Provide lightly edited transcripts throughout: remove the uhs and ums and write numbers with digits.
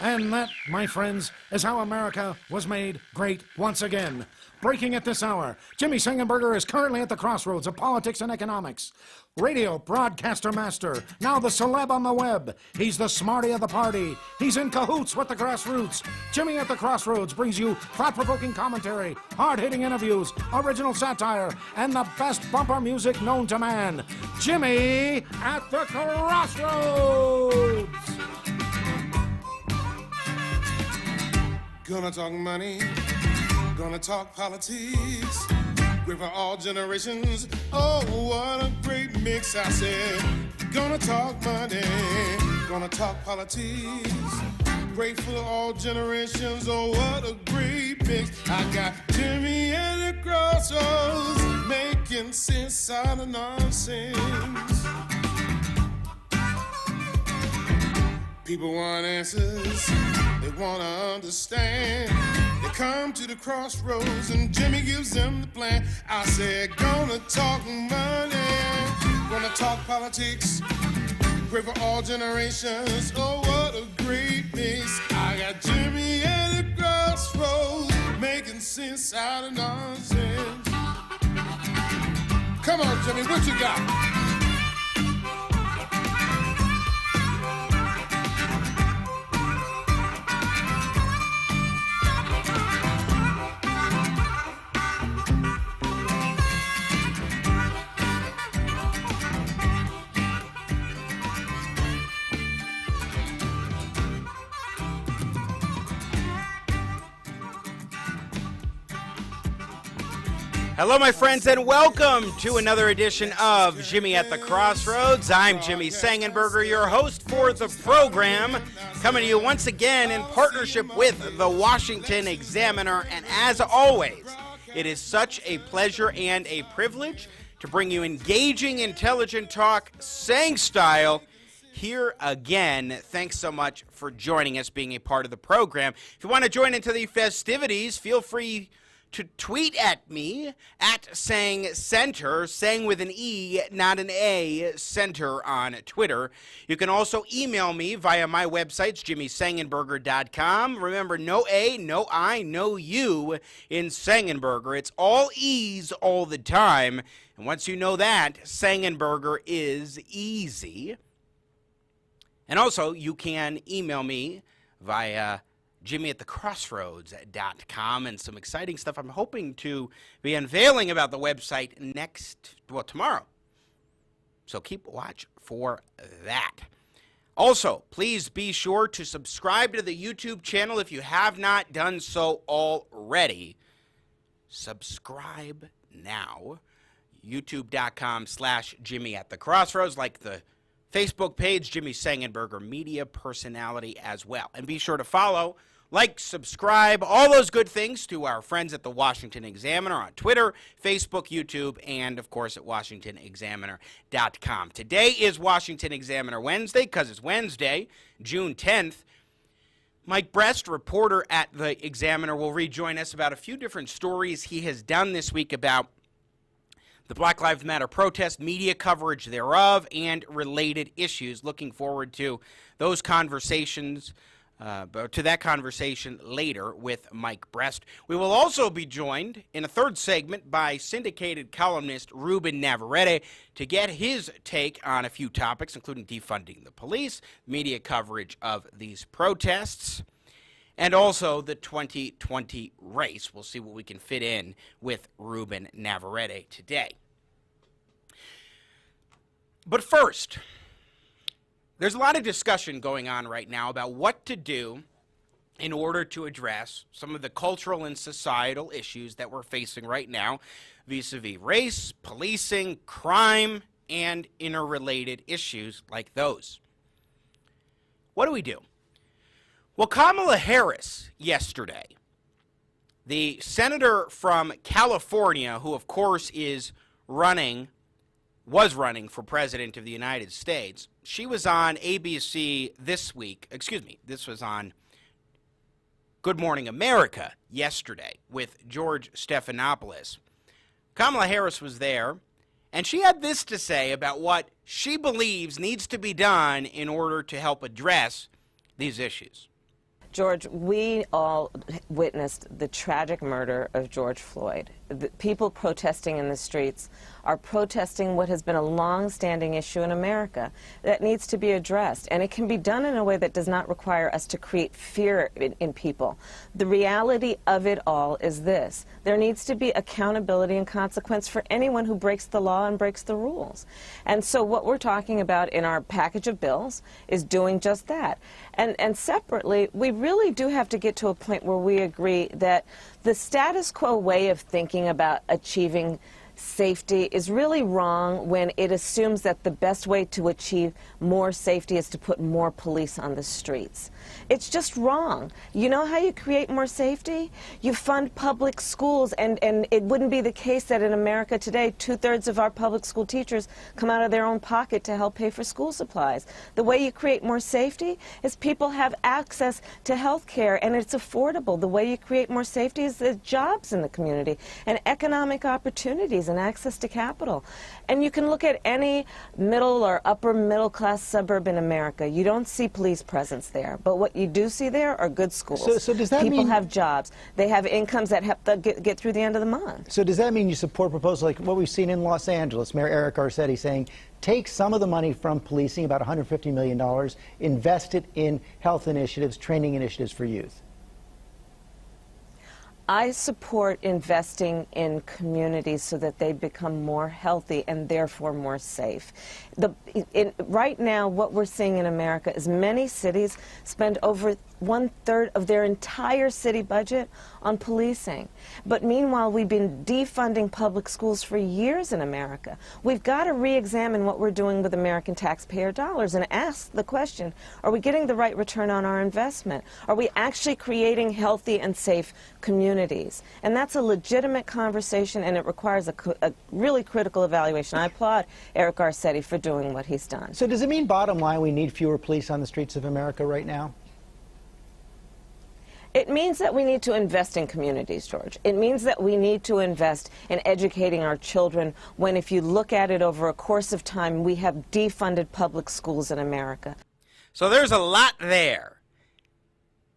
And that, my friends, is how America was made great once again. Breaking at this hour, Jimmy Sengenberger is currently at the crossroads of politics and economics. Radio broadcaster master, now the celeb on the web. He's the smarty of the party. He's in cahoots with the grassroots. Jimmy at the Crossroads brings you thought-provoking commentary, hard-hitting interviews, original satire, and the best bumper music known to man. Jimmy at the Crossroads! Gonna talk money, gonna talk politics, great for all generations. Oh, what a great mix, I said. Gonna talk money, gonna talk politics, great for all generations. Oh, what a great mix. I got Jimmy at the Crossroads, making sense out of nonsense. People want answers, they want to understand. They come to the crossroads and Jimmy gives them the plan. I said, gonna talk money, gonna talk politics, great for all generations. Oh, what a great mix. I got Jimmy at the crossroads, making sense out of nonsense. Come on, Jimmy, what you got? Hello, my friends, and welcome to another edition of Jimmy at the Crossroads. I'm Jimmy Sengenberger, your host for the program, coming to you once again in partnership with the Washington Examiner. And as always, it is such a pleasure and a privilege to bring you engaging, intelligent talk, saying style, here again. Thanks so much for joining us, being a part of the program. If you want to join into the festivities, feel free to tweet at me at Sang Center, Sang with an E, not an A, Center on Twitter. You can also email me via my websites, jimmysengenberger.com. Remember, no A, no I, no U in Sengenberger. It's all E's all the time. And once you know that, Sengenberger is easy. And also, you can email me via jimmyatthecrossroads.com, and some exciting stuff I'm hoping to be unveiling about the website tomorrow. So keep watch for that. Also, please be sure to subscribe to the YouTube channel if you have not done so already. Subscribe now. YouTube.com/JimmyAtTheCrossroads, like the Facebook page, Jimmy Sengenberger, media personality as well. And be sure to follow, like, subscribe, all those good things to our friends at the Washington Examiner on Twitter, Facebook, YouTube, and, of course, at WashingtonExaminer.com. Today is Washington Examiner Wednesday, because it's Wednesday, June 10th. Mike Brest, reporter at the Examiner, will rejoin us about a few different stories he has done this week about the Black Lives Matter protest, media coverage thereof, and related issues. Looking forward to those conversations, to that conversation later with Mike Brest. We will also be joined in a third segment by syndicated columnist Ruben Navarrette to get his take on a few topics, including defunding the police, media coverage of these protests, and also the 2020 race. We'll see what we can fit in with Ruben Navarrette today. But first, there's a lot of discussion going on right now about what to do in order to address some of the cultural and societal issues that we're facing right now, vis-a-vis race, policing, crime, and interrelated issues like those. What do we do? Well, Kamala Harris yesterday, the senator from California, who of course was running for president of the United States, she was on ABC this week. This was on Good Morning America yesterday with George Stephanopoulos. Kamala Harris was there, and she had this to say about what she believes needs to be done in order to help address these issues. George, we all witnessed the tragic murder of George Floyd. The people protesting in the streets are protesting what has been a long-standing issue in America that needs to be addressed. And it can be done in a way that does not require us to create fear in people. The reality of it all is this. There needs to be accountability and consequence for anyone who breaks the law and breaks the rules. And so what we're talking about in our package of bills is doing just that. And separately, we really do have to get to a point where we agree that the status quo way of thinking about achieving safety is really wrong when it assumes that the best way to achieve more safety is to put more police on the streets. It's just wrong. You know how you create more safety? You fund public schools, and it wouldn't be the case that in America today 2/3 of our public school teachers come out of their own pocket to help pay for school supplies. The way you create more safety is people have access to health care and it's affordable. The way you create more safety is the jobs in the community and economic opportunities and access to capital. And you can look at any middle or upper middle class suburb in America. You don't see police presence there, but what you do see there are good schools. So does that People mean have jobs. They have incomes that help them get through the end of the month. So does that mean you support proposals like what we've seen in Los Angeles, Mayor Eric Garcetti saying, take some of the money from policing, about $150 million, invest it in health initiatives, training initiatives for youth? I support investing in communities so that they become more healthy and therefore more safe. Right now, what we're seeing in America is many cities spend over 1/3 of their entire city budget on policing. But meanwhile, we've been defunding public schools for years in America. We've got to re-examine what we're doing with American taxpayer dollars and ask the question, are we getting the right return on our investment? Are we actually creating healthy and safe communities? And that's a legitimate conversation, and it requires a really critical evaluation. I applaud Eric Garcetti for doing what he's done. So does it mean, bottom line, we need fewer police on the streets of America right now? It means that we need to invest in communities, George. It means that we need to invest in educating our children when, if you look at it over a course of time, we have defunded public schools in America. So there's a lot there,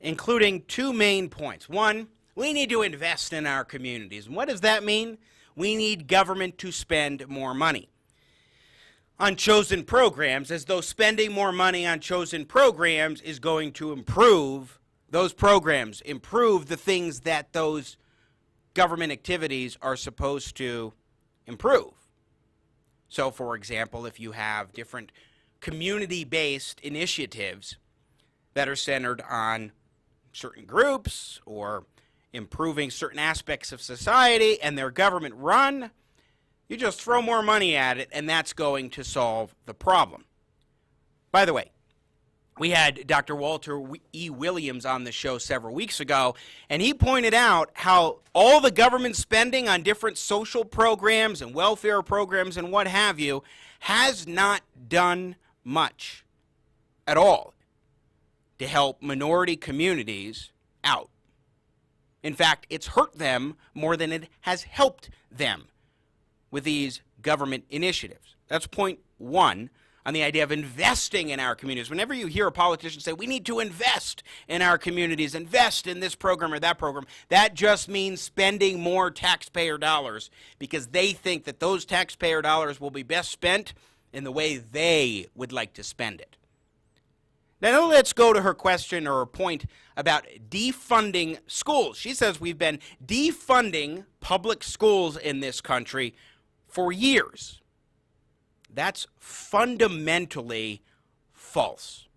including two main points. One, we need to invest in our communities. And what does that mean? We need government to spend more money on chosen programs, as though spending more money on chosen programs is going to improve those programs, improve the things that those government activities are supposed to improve. So, for example, if you have different community-based initiatives that are centered on certain groups or improving certain aspects of society and they're government run, you just throw more money at it and that's going to solve the problem. By the way, we had Dr. Walter E. Williams on the show several weeks ago, and he pointed out how all the government spending on different social programs and welfare programs and what have you has not done much at all to help minority communities out. In fact, it's hurt them more than it has helped them with these government initiatives. That's point one on the idea of investing in our communities. Whenever you hear a politician say, we need to invest in our communities, invest in this program or that program, that just means spending more taxpayer dollars because they think that those taxpayer dollars will be best spent in the way they would like to spend it. Now let's go to her question or her point about defunding schools. She says we've been defunding public schools in this country for years. That's fundamentally false.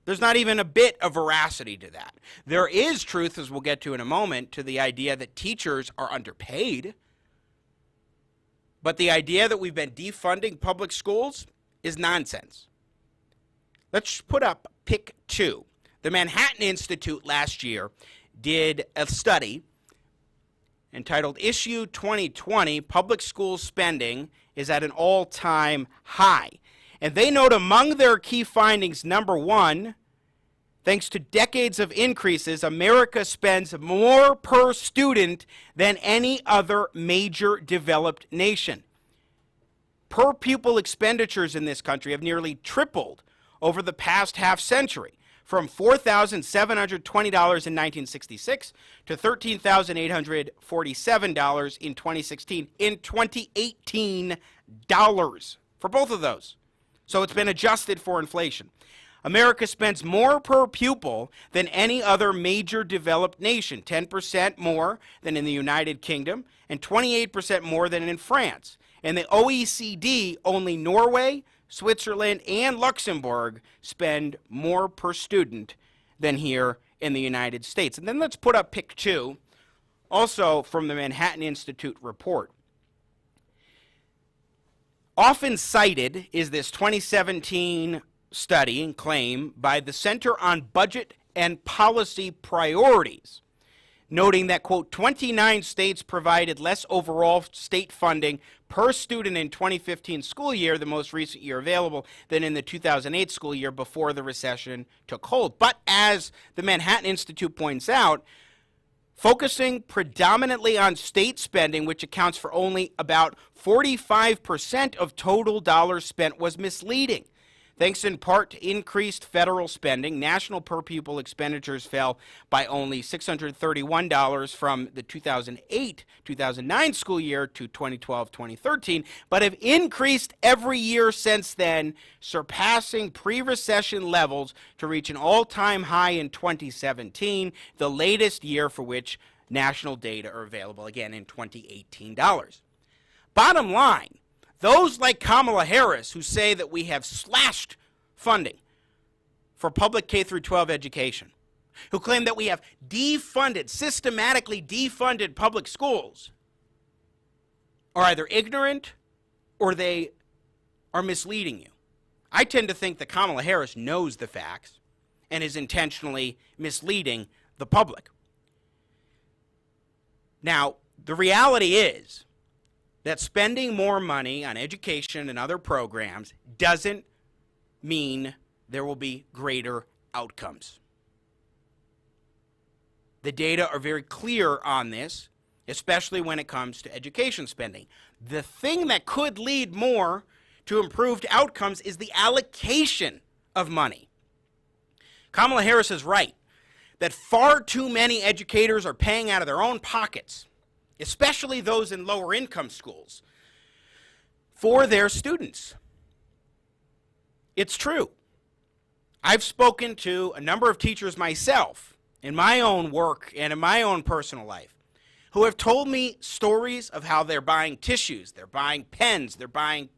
There's not even a bit of veracity to that. There is truth, as we'll get to in a moment, to the idea that teachers are underpaid. But the idea that we've been defunding public schools is nonsense. Let's put up pick two. The Manhattan Institute last year did a study entitled Issue 2020, Public School Spending is at an all-time high. And they note among their key findings, number one, thanks to decades of increases, America spends more per student than any other major developed nation. Per pupil expenditures in this country have nearly tripled over the past half century, from $4,720 in 1966 to $13,847 in 2016 in 2018 dollars for both of those. So it's been adjusted for inflation. America spends more per pupil than any other major developed nation, 10% more than in the United Kingdom and 28% more than in France. In the OECD, only Norway, Switzerland, and Luxembourg spend more per student than here in the United States. And then let's put up pic 2, also from the Manhattan Institute report. Often cited is this 2017 study and claim by the Center on Budget and Policy Priorities, noting that, quote, 29 states provided less overall state funding per student in 2015 school year, the most recent year available, than in the 2008 school year before the recession took hold. But as the Manhattan Institute points out, focusing predominantly on state spending, which accounts for only about 45% of total dollars spent, was misleading. Thanks in part to increased federal spending, national per-pupil expenditures fell by only $631 from the 2008-2009 school year to 2012-2013, but have increased every year since then, surpassing pre-recession levels to reach an all-time high in 2017, the latest year for which national data are available, again in 2018 dollars. Bottom line, those like Kamala Harris who say that we have slashed funding for public K-12 education, who claim that we have defunded, systematically defunded public schools, are either ignorant or they are misleading you. I tend to think that Kamala Harris knows the facts and is intentionally misleading the public. Now, the reality is that spending more money on education and other programs doesn't mean there will be greater outcomes. The data are very clear on this, especially when it comes to education spending. The thing that could lead more to improved outcomes is the allocation of money. Kamala Harris is right that far too many educators are paying out of their own pockets, especially those in lower income schools, for their students. It's true. I've spoken to a number of teachers myself in my own work and in my own personal life who have told me stories of how they're buying tissues, they're buying pens, they're buying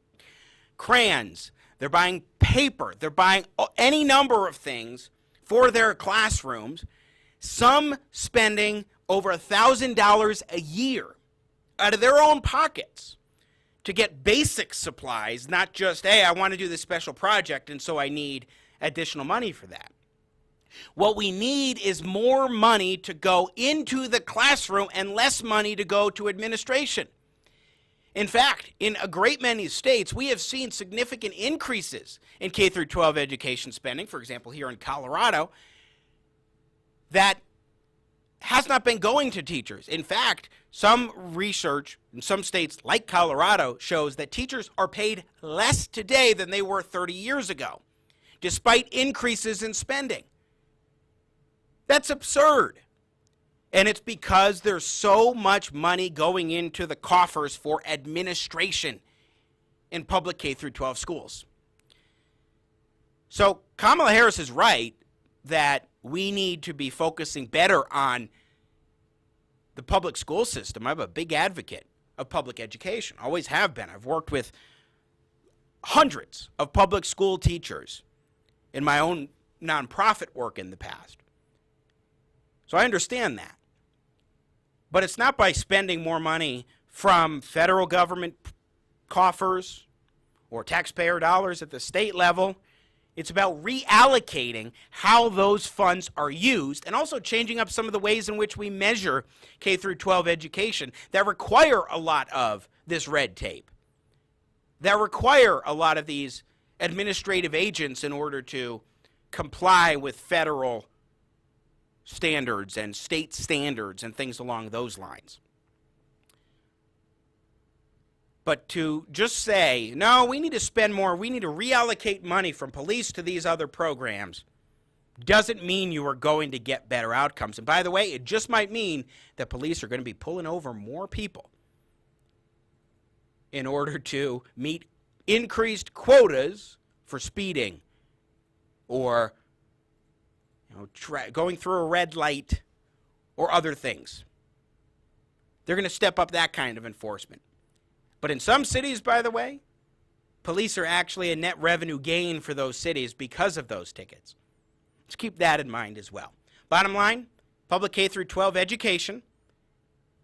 crayons, they're buying paper, they're buying any number of things for their classrooms, some spending over $1,000 a year out of their own pockets to get basic supplies, not just, hey, I want to do this special project and so I need additional money for that. What we need is more money to go into the classroom and less money to go to administration. In fact, in a great many states, we have seen significant increases in K-12 education spending, for example, here in Colorado, that has not been going to teachers. In fact, some research in some states like Colorado shows that teachers are paid less today than they were 30 years ago, despite increases in spending. That's absurd. And it's because there's so much money going into the coffers for administration in public K-12 schools. So Kamala Harris is right that we need to be focusing better on the public school system. I'm a big advocate of public education, always have been. I've worked with hundreds of public school teachers in my own nonprofit work in the past. So I understand that. But it's not by spending more money from federal government coffers or taxpayer dollars at the state level. It's about reallocating how those funds are used and also changing up some of the ways in which we measure K-12 education that require a lot of this red tape, that require a lot of these administrative agents in order to comply with federal standards and state standards and things along those lines. But to just say, no, we need to spend more, we need to reallocate money from police to these other programs, doesn't mean you are going to get better outcomes. And by the way, it just might mean that police are going to be pulling over more people in order to meet increased quotas for speeding or going through a red light or other things. They're going to step up that kind of enforcement. But in some cities, by the way, police are actually a net revenue gain for those cities because of those tickets. Let's keep that in mind as well. Bottom line, public K through 12 education.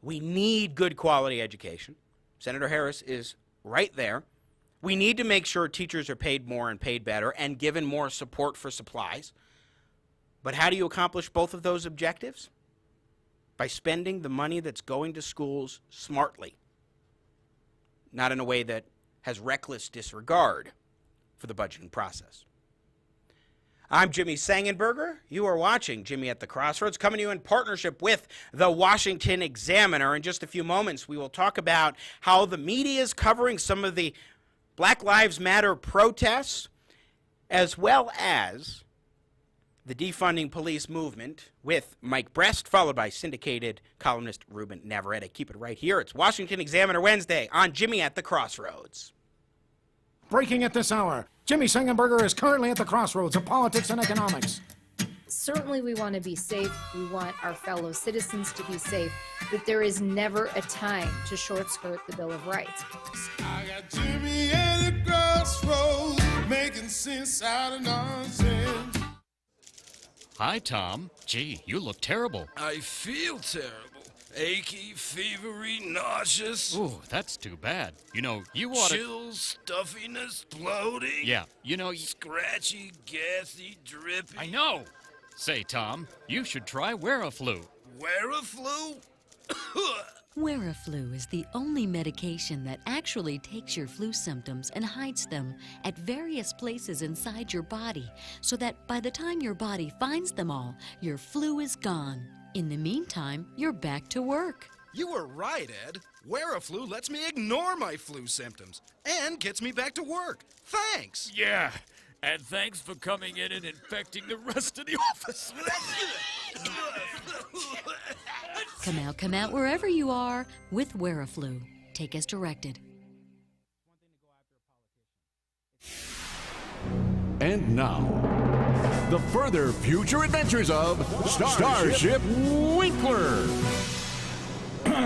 We need good quality education. Senator Harris is right there. We need to make sure teachers are paid more and paid better and given more support for supplies. But how do you accomplish both of those objectives? By spending the money that's going to schools smartly, not in a way that has reckless disregard for the budgeting process. I'm Jimmy Sengenberger. You are watching Jimmy at the Crossroads, coming to you in partnership with the Washington Examiner. In just a few moments, we will talk about how the media is covering some of the Black Lives Matter protests, as well as the defunding police movement with Mike Brest, followed by syndicated columnist Ruben Navarrette. Keep it right here. It's Washington Examiner Wednesday on Jimmy at the Crossroads. Breaking at this hour, Jimmy Sengenberger is currently at the crossroads of politics and economics. Certainly we want to be safe. We want our fellow citizens to be safe. But there is never a time to short-skirt the Bill of Rights. I got Jimmy at the crossroads, making sense out of nonsense. Hi, Tom. Gee, you look terrible. I feel terrible. Achy, fevery, nauseous. Ooh, that's too bad. You know, you ought to... Chills, stuffiness, bloating. Yeah, you know... Scratchy, gassy, drippy. I know! Say, Tom, you should try Wear-a-Flu. Wear-a-Flu? Wear-a-Flu is the only medication that actually takes your flu symptoms and hides them at various places inside your body so that by the time your body finds them all, your flu is gone. In the meantime, you're back to work. You were right, Ed. Wear-a-Flu lets me ignore my flu symptoms and gets me back to work. Thanks. Yeah, and thanks for coming in and infecting the rest of the office. Come out wherever you are with Wear-a-Flu. Take as directed. And now, the further future adventures of Starship Winkler.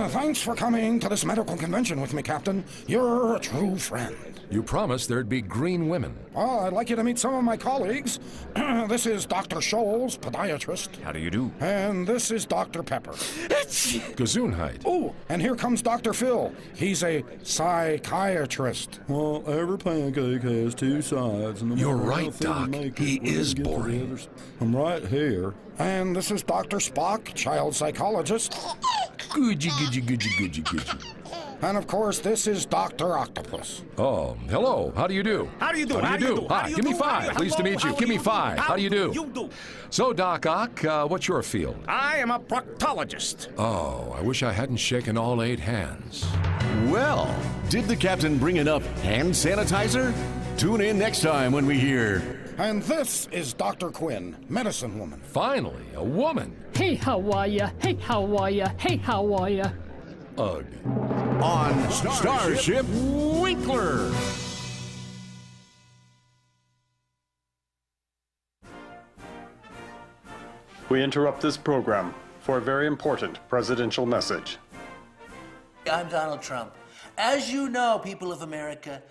Thanks for coming to this medical convention with me, Captain. You're a true friend. You promised there'd be green women. Well, I'd like you to meet some of my colleagues. This is Dr. Scholes, podiatrist. How do you do? And this is Dr. Pepper. Gesundheit. Oh, and here comes Dr. Phil. He's a psychiatrist. Well, every pancake has two sides. And You're right, Doc. He is boring. I'm right here. And this is Dr. Spock, child psychologist. Goodgy. And of course, this is Dr. Octopus. Oh, hello. How do you do? How do you do? How do you do? Hi, give me five. Pleased to meet you. Give me five. How do you do? You do. So, Doc Ock, what's your field? I am a proctologist. Oh, I wish I hadn't shaken all 8 hands. Well, did the captain bring enough hand sanitizer? Tune in next time when we hear... And this is Dr. Quinn, medicine woman. Finally, a woman. Hey, how are ya? Hey, how are ya? Hey, how are ya? Ugh. On Starship Winkler. We interrupt this program for a very important presidential message. I'm Donald Trump. As you know, people of America,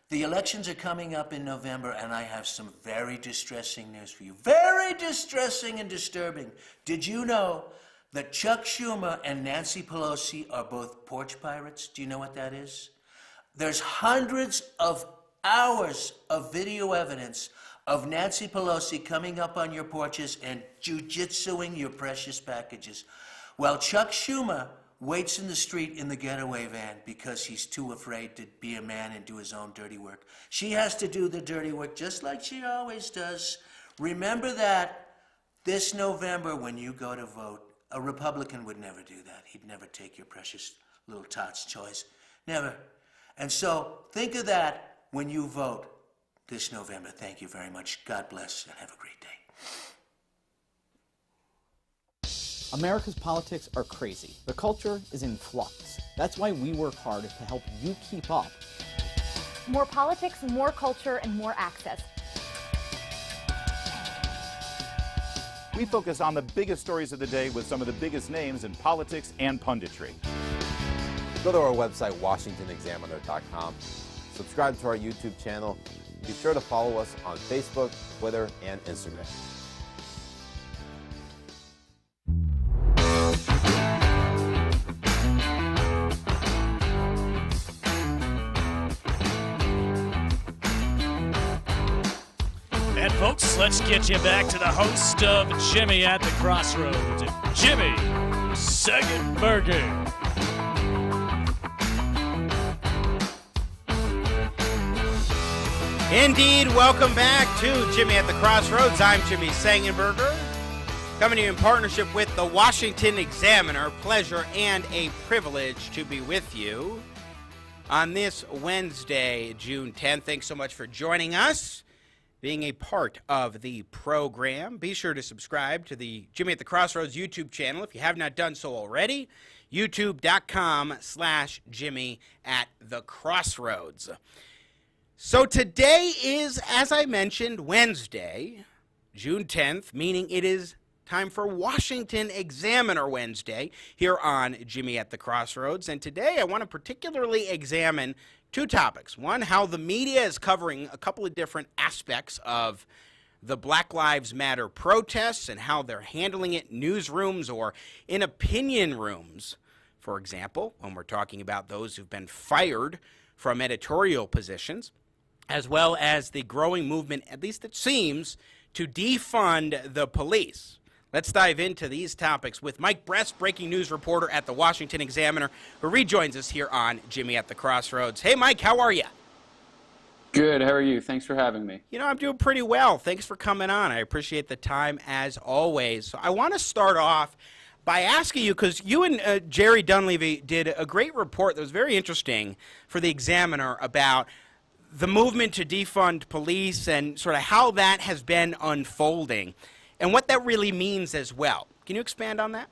the elections are coming up in November, and I have some very distressing news for you. Very distressing and disturbing. Did you know that Chuck Schumer and Nancy Pelosi are both porch pirates? Do you know what that is? There's hundreds of hours of video evidence of Nancy Pelosi coming up on your porches and jujitsuing your precious packages. Well, Chuck Schumer waits in the street in the getaway van because he's too afraid to be a man and do his own dirty work. She has to do the dirty work just like she always does. Remember that this November when you go to vote, a Republican would never do that. He'd never take your precious little tot's choice. Never. And so think of that when you vote this November. Thank you very much. God bless and have a great day. America's politics are crazy. The culture is in flux. That's why we work hard to help you keep up. More politics, more culture, and more access. We focus on the biggest stories of the day with some of the biggest names in politics and punditry. Go to our website, WashingtonExaminer.com. Subscribe to our YouTube channel. Be sure to follow us on Facebook, Twitter, and Instagram. And folks, let's get you back to the host of Jimmy at the Crossroads, Jimmy Sengenberger. Indeed, welcome back to Jimmy at the Crossroads. I'm Jimmy Sengenberger, coming to you in partnership with the Washington Examiner. Pleasure and a privilege to be with you on this Wednesday, June 10th. Thanks so much for joining us, being a part of the program. Be sure to subscribe to the Jimmy at the Crossroads YouTube channel if you have not done so already. YouTube.com/Jimmy at the Crossroads. So today is, as I mentioned, Wednesday, June 10th, meaning it is time for Washington Examiner Wednesday here on Jimmy at the Crossroads. And today I want to particularly examine two topics. One, how the media is covering a couple of different aspects of the Black Lives Matter protests and how they're handling it in newsrooms or in opinion rooms. For example, when we're talking about those who've been fired from editorial positions, as well as the growing movement, at least it seems, to defund the police. Let's dive into these topics with Mike Brest, breaking news reporter at the Washington Examiner, who rejoins us here on Jimmy at the Crossroads. Hey, Mike, how are you? Good. How are you? Thanks for having me. You know, I'm doing pretty well. Thanks for coming on. I appreciate the time, as always. So I want to start off by asking you, because you and Jerry Dunleavy did a great report that was very interesting for the Examiner about the movement to defund police and sort of how that has been unfolding and what that really means as well. Can you expand on that?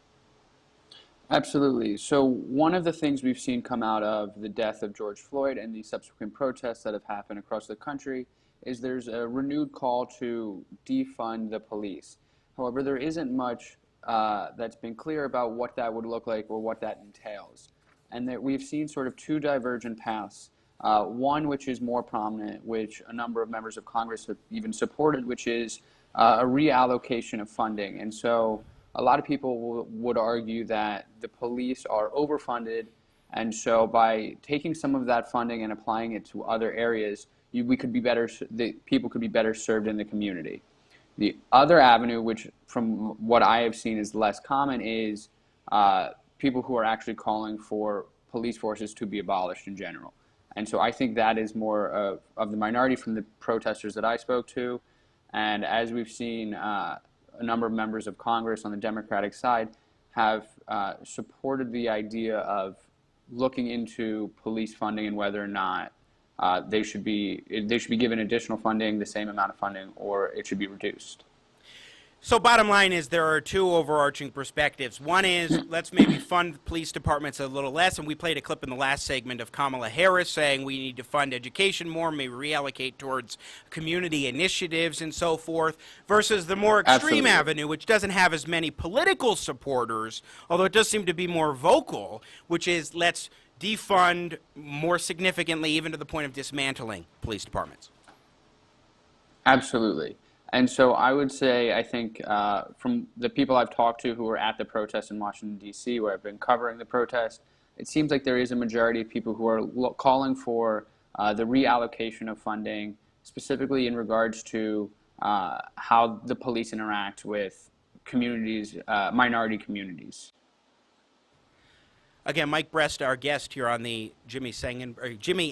Absolutely. So one of the things we've seen come out of the death of George Floyd and the subsequent protests that have happened across the country is there's a renewed call to defund the police. However, there isn't much that's been clear about what that would look like or what that entails. And that we've seen sort of two divergent paths. One which is more prominent, which a number of members of Congress have even supported, which is a reallocation of funding. And so a lot of people would argue that the police are overfunded, and so by taking some of that funding and applying it to other areas, people could be better served in the community. The other avenue, which from what I have seen is less common, is people who are actually calling for police forces to be abolished in general. And so I think that is more of the minority from the protesters that I spoke to. And as we've seen, a number of members of Congress on the Democratic side have supported the idea of looking into police funding and whether or not they should be given additional funding, the same amount of funding, or it should be reduced. So bottom line is there are two overarching perspectives. One is let's maybe fund police departments a little less, and we played a clip in the last segment of Kamala Harris saying we need to fund education more, maybe reallocate towards community initiatives and so forth, versus the more extreme avenue, which doesn't have as many political supporters, although it does seem to be more vocal, which is let's defund more significantly, even to the point of dismantling police departments. Absolutely. And so I would say, I think from the people I've talked to who were at the protest in Washington, D.C., where I've been covering the protest, it seems like there is a majority of people who are calling for the reallocation of funding, specifically in regards to how the police interact with communities, minority communities. Again, Mike Brest, our guest here on the Jimmy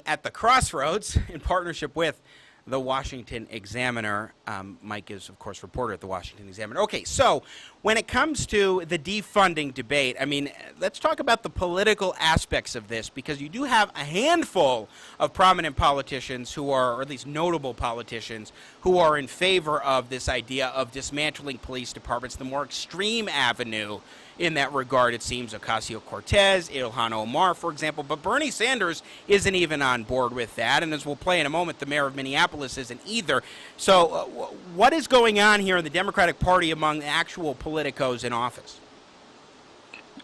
at the Crossroads, in partnership with the Washington Examiner. Mike is, of course, reporter at the Washington Examiner. Okay, so when it comes to the defunding debate, I mean, let's talk about the political aspects of this, because you do have a handful of prominent politicians who are, or at least notable politicians, who are in favor of this idea of dismantling police departments, the more extreme avenue in that regard, it seems. Ocasio-Cortez, Ilhan Omar, for example. But Bernie Sanders isn't even on board with that. And as we'll play in a moment, the mayor of Minneapolis isn't either. So what is going on here in the Democratic Party among the actual politicos in office?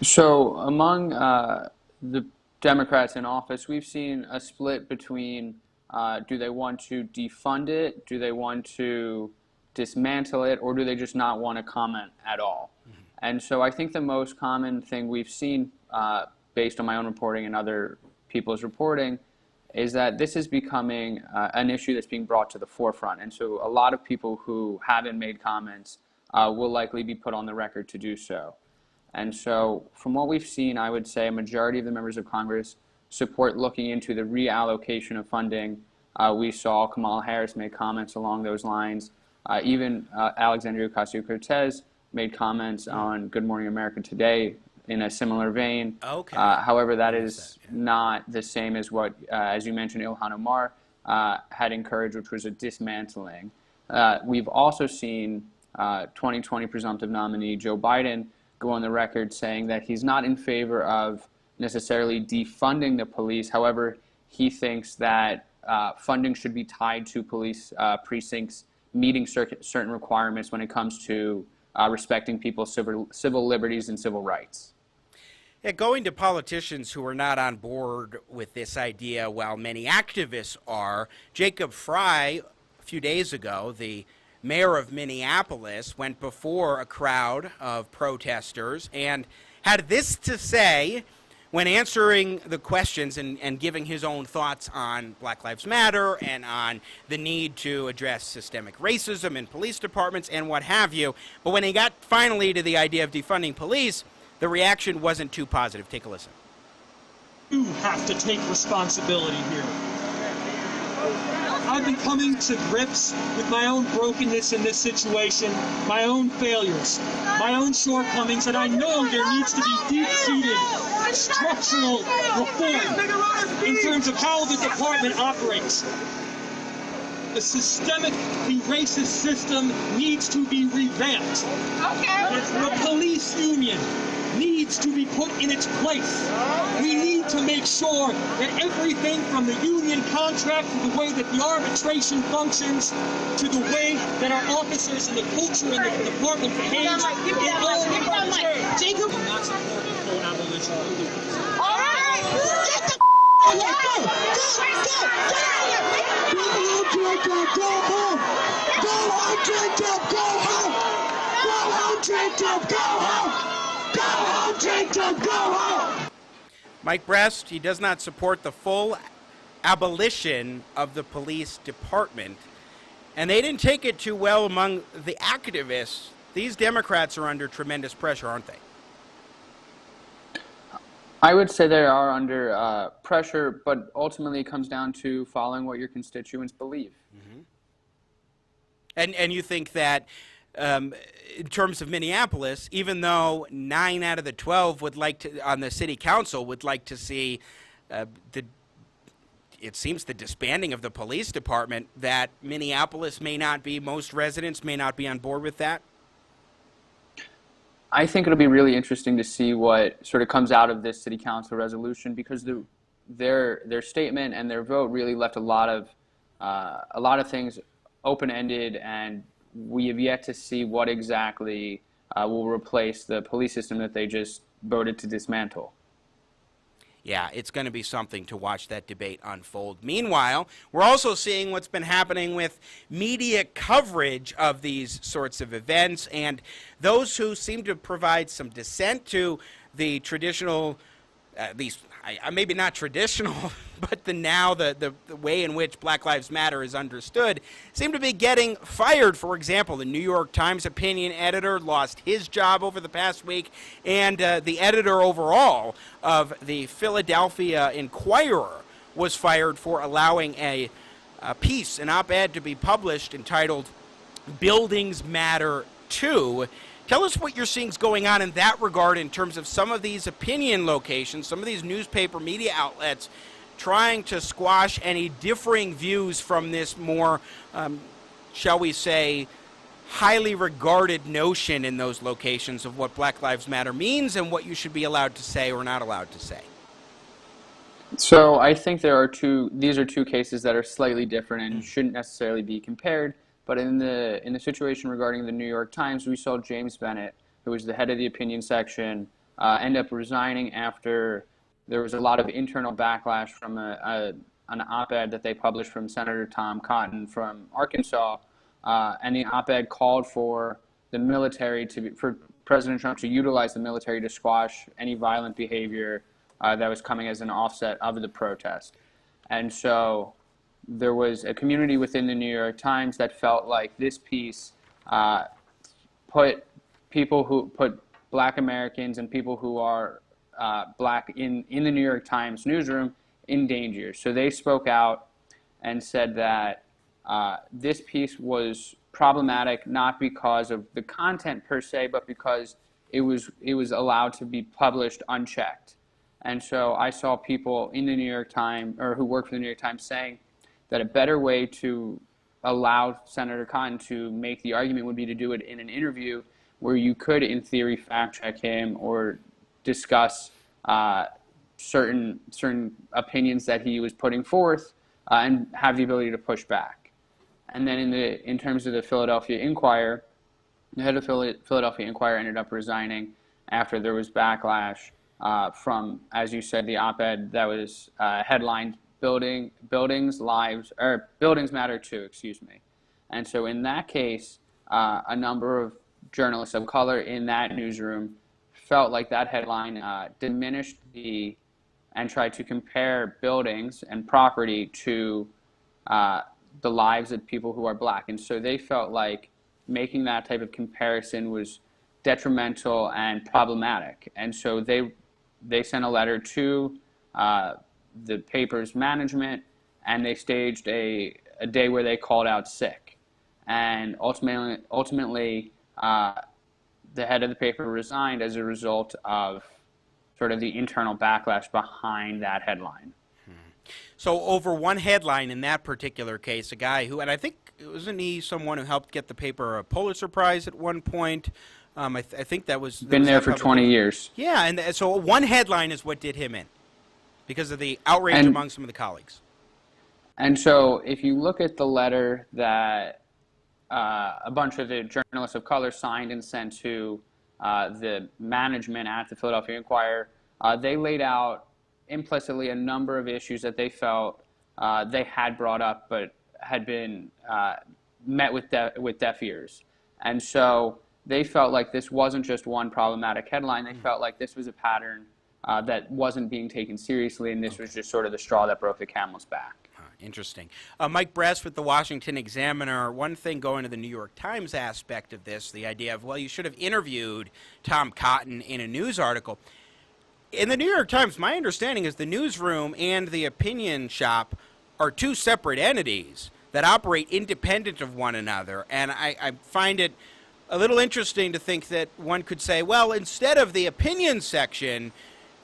So among the Democrats in office, we've seen a split between do they want to defund it, do they want to dismantle it, or do they just not want to comment at all? And so I think the most common thing we've seen, based on my own reporting and other people's reporting, is that this is becoming an issue that's being brought to the forefront. And so a lot of people who haven't made comments will likely be put on the record to do so. And so from what we've seen, I would say a majority of the members of Congress support looking into the reallocation of funding. We saw Kamala Harris make comments along those lines. Even Alexandria Ocasio-Cortez made comments on Good Morning America today in a similar vein. Okay. However, that is not the same as what, as you mentioned, Ilhan Omar had encouraged, which was a dismantling. We've also seen 2020 presumptive nominee Joe Biden go on the record saying that he's not in favor of necessarily defunding the police. However, he thinks that funding should be tied to police precincts meeting certain requirements when it comes to respecting people's civil liberties and civil rights. Yeah, going to politicians who are not on board with this idea, while many activists are, Jacob Frey, a few days ago, the mayor of Minneapolis, went before a crowd of protesters and had this to say when answering the questions and giving his own thoughts on Black Lives Matter and on the need to address systemic racism in police departments and what have you. But when he got finally to the idea of defunding police, the reaction wasn't too positive. Take a listen. You have to take responsibility here. I've been coming to grips with my own brokenness in this situation, my own failures, my own shortcomings, and I know there needs to be deep-seated structural reform in terms of how the department operates. The systemically racist system needs to be revamped. The police union needs to be put in its place. We need to make sure that everything from the union contract to the way that the arbitration functions to the way that our officers and the culture in the department behaves, it all becomes Jacob. All right, get the go home. Go home, Jacob, go home. Go home, Jacob, go home. Go home, Jacob, go home. Mike Brest, he does not support the full abolition of the police department. And they didn't take it too well among the activists. These Democrats are under tremendous pressure, aren't they? I would say they are under pressure, but ultimately it comes down to following what your constituents believe. Mm-hmm. And you think that in terms of Minneapolis, even though 9 out of the 12 would like to, on the city council, would like to see it seems the disbanding of the police department, that Minneapolis may not be, most residents may not be on board with that? I think it'll be really interesting to see what sort of comes out of this city council resolution, because their statement and their vote really left a lot of things open-ended, and we have yet to see what exactly will replace the police system that they just voted to dismantle. Yeah, it's going to be something to watch that debate unfold. Meanwhile, we're also seeing what's been happening with media coverage of these sorts of events, and those who seem to provide some dissent to the traditional, at least maybe not traditional, but the way in which Black Lives Matter is understood, seem to be getting fired. For example, the New York Times opinion editor lost his job over the past week, and the editor overall of the Philadelphia Inquirer was fired for allowing a piece, an op-ed to be published entitled Buildings Matter Too. Tell us what you're seeing is going on in that regard in terms of some of these opinion locations, some of these newspaper media outlets trying to squash any differing views from this more, shall we say, highly regarded notion in those locations of what Black Lives Matter means and what you should be allowed to say or not allowed to say. So I think these are two cases that are slightly different and shouldn't necessarily be compared. But in the situation regarding the New York Times, we saw James Bennett, who was the head of the opinion section, end up resigning after there was a lot of internal backlash from an op-ed that they published from Senator Tom Cotton from Arkansas. And the op-ed called for the military for President Trump to utilize the military to squash any violent behavior that was coming as an offset of the protest. And so there was a community within the New York Times that felt like this piece put Black Americans and people who are Black in the New York Times newsroom in danger. So they spoke out and said that this piece was problematic not because of the content per se, but because it was allowed to be published unchecked. And so I saw people in the New York Times, or who work for the New York Times, saying that a better way to allow Senator Cotton to make the argument would be to do it in an interview where you could, in theory, fact-check him or discuss certain opinions that he was putting forth and have the ability to push back. And then in terms of the Philadelphia Inquirer, the head of Philadelphia Inquirer ended up resigning after there was backlash from, as you said, the op-ed that was headlined Buildings Matter Too, excuse me. And so in that case, a number of journalists of color in that newsroom felt like that headline diminished and tried to compare buildings and property to the lives of people who are Black. And so they felt like making that type of comparison was detrimental and problematic. And so they sent a letter to the paper's management, and they staged a day where they called out sick. And ultimately the head of the paper resigned as a result of sort of the internal backlash behind that headline. So over one headline in that particular case, a guy who, and I think, wasn't he someone who helped get the paper a Pulitzer Prize at one point? I think that was... Been there for 20 years. Yeah, and so one headline is what did him in because of the outrage among some of the colleagues. And so if you look at the letter that a bunch of the journalists of color signed and sent to the management at the Philadelphia Inquirer, they laid out implicitly a number of issues that they felt they had brought up but had been met with deaf ears. And so they felt like this wasn't just one problematic headline. They felt like this was a pattern that wasn't being taken seriously, and this was just sort of the straw that broke the camel's back. Interesting. Mike Brest with the Washington Examiner. One thing going to the New York Times aspect of this, the idea of, well, you should have interviewed Tom Cotton in a news article. In the New York Times, my understanding is the newsroom and the opinion shop are two separate entities that operate independent of one another. And I find it a little interesting to think that one could say, well, instead of the opinion section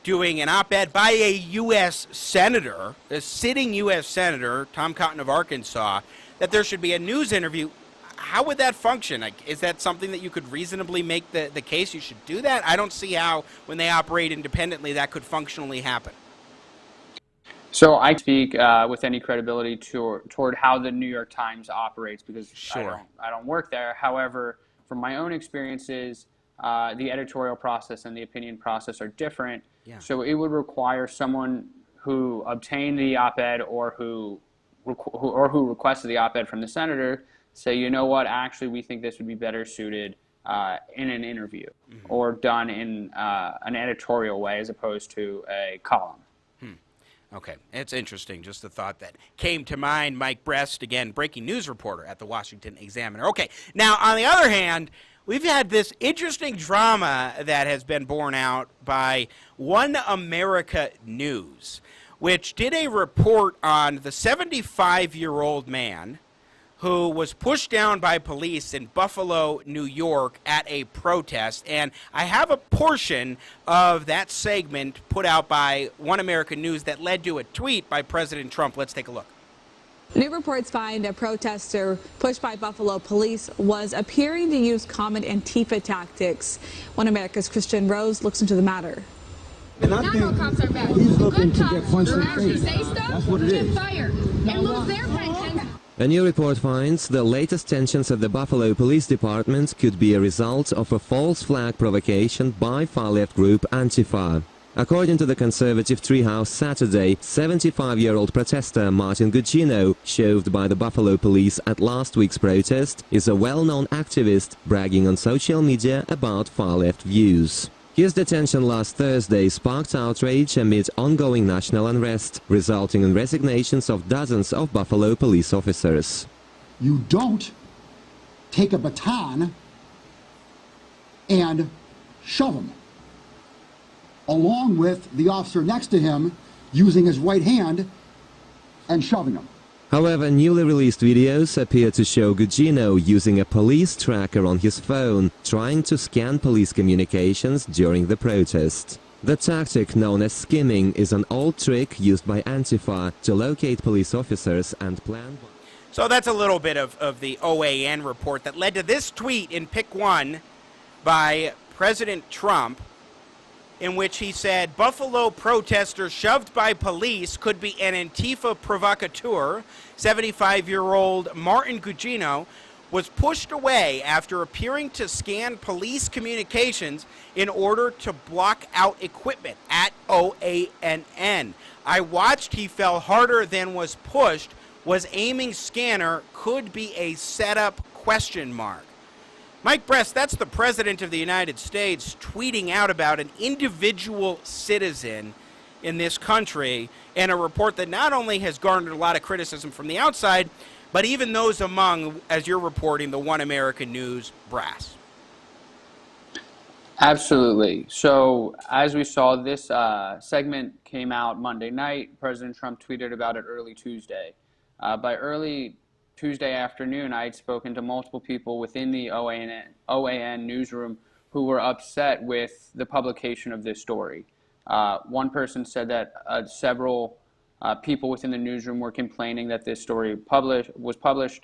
doing an op-ed by a U.S. senator, a sitting U.S. senator, Tom Cotton of Arkansas, that there should be a news interview. How would that function? Like, is that something that you could reasonably make the case you should do that? I don't see how, when they operate independently, that could functionally happen. So I speak with any credibility toward how the New York Times operates because I don't work there. However, from my own experiences, the editorial process and the opinion process are different. Yeah. So it would require someone who obtained the op-ed or who requested the op-ed from the senator say, you know what, actually we think this would be better suited in an interview or done in an editorial way as opposed to a column. Okay, it's interesting, just the thought that came to mind. Mike Brest, again, breaking news reporter at the Washington Examiner. Okay, now on the other hand, we've had this interesting drama that has been borne out by One America News. which did a report on the 75-year-old man who was pushed down by police in Buffalo, New York at a protest. And I have a portion of that segment put out by One American News that led to a tweet by President Trump. Let's take a look. New reports find a protester pushed by Buffalo police was appearing to use common Antifa tactics. One America's Christian Rose looks into the matter. And I think cops are bad. he's looking Good to get cops punched in the actually face. say stuff, That's what it get is. fired and lose their pensions. A new report finds the latest tensions at the Buffalo Police Department could be a result of a false flag provocation by far-left group Antifa. According to the conservative Treehouse Saturday, 75-year-old protester Martin Gugino, shoved by the Buffalo police at last week's protest, is a well-known activist bragging on social media about far-left views. His detention last Thursday sparked outrage amid ongoing national unrest, resulting in resignations of dozens of Buffalo police officers. You don't take a baton and shove him, along with the officer next to him using his right hand and shoving him. However, newly released videos appear to show Gugino using a police tracker on his phone, trying to scan police communications during the protest. The tactic known as skimming is an old trick used by Antifa to locate police officers and plan... So that's a little bit of the OAN report that led to this tweet in Pick One by President Trump, in which he said, Buffalo protester shoved by police could be an Antifa provocateur. 75-year-old Martin Gugino was pushed away after appearing to scan police communications in order to block out equipment at OANN. I watched, he fell harder than was pushed, was aiming scanner, could be a setup ? Mike Brest, that's the President of the United States tweeting out about an individual citizen in this country, and a report that not only has garnered a lot of criticism from the outside, but even those among, as you're reporting, the One American News brass. Absolutely. So as we saw, this segment came out Monday night. President Trump tweeted about it early Tuesday. By early Tuesday afternoon, I had spoken to multiple people within the OAN newsroom who were upset with the publication of this story. One person said that several people within the newsroom were complaining that this story was published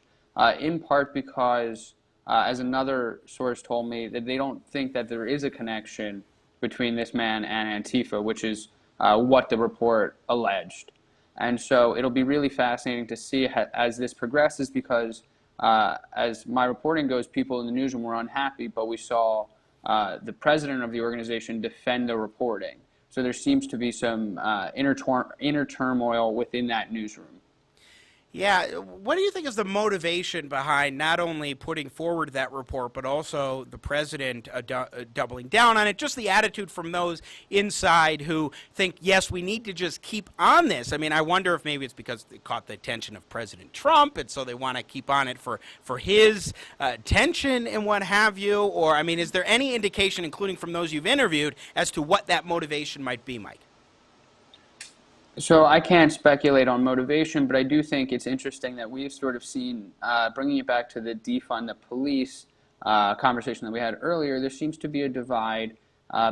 in part because, as another source told me, that they don't think that there is a connection between this man and Antifa, which is what the report alleged. And so it'll be really fascinating to see as this progresses because, as my reporting goes, people in the newsroom were unhappy, but we saw the president of the organization defend the reporting. So there seems to be some inner turmoil within that newsroom. Yeah, what do you think is the motivation behind not only putting forward that report, but also the president doubling down on it, just the attitude from those inside who think, yes, we need to just keep on this? I mean, I wonder if maybe it's because they caught the attention of President Trump, and so they want to keep on it for his attention and what have you, or, I mean, is there any indication, including from those you've interviewed, as to what that motivation might be, Mike? So I can't speculate on motivation, but I do think it's interesting that we've sort of seen, bringing it back to the defund the police conversation that we had earlier, there seems to be a divide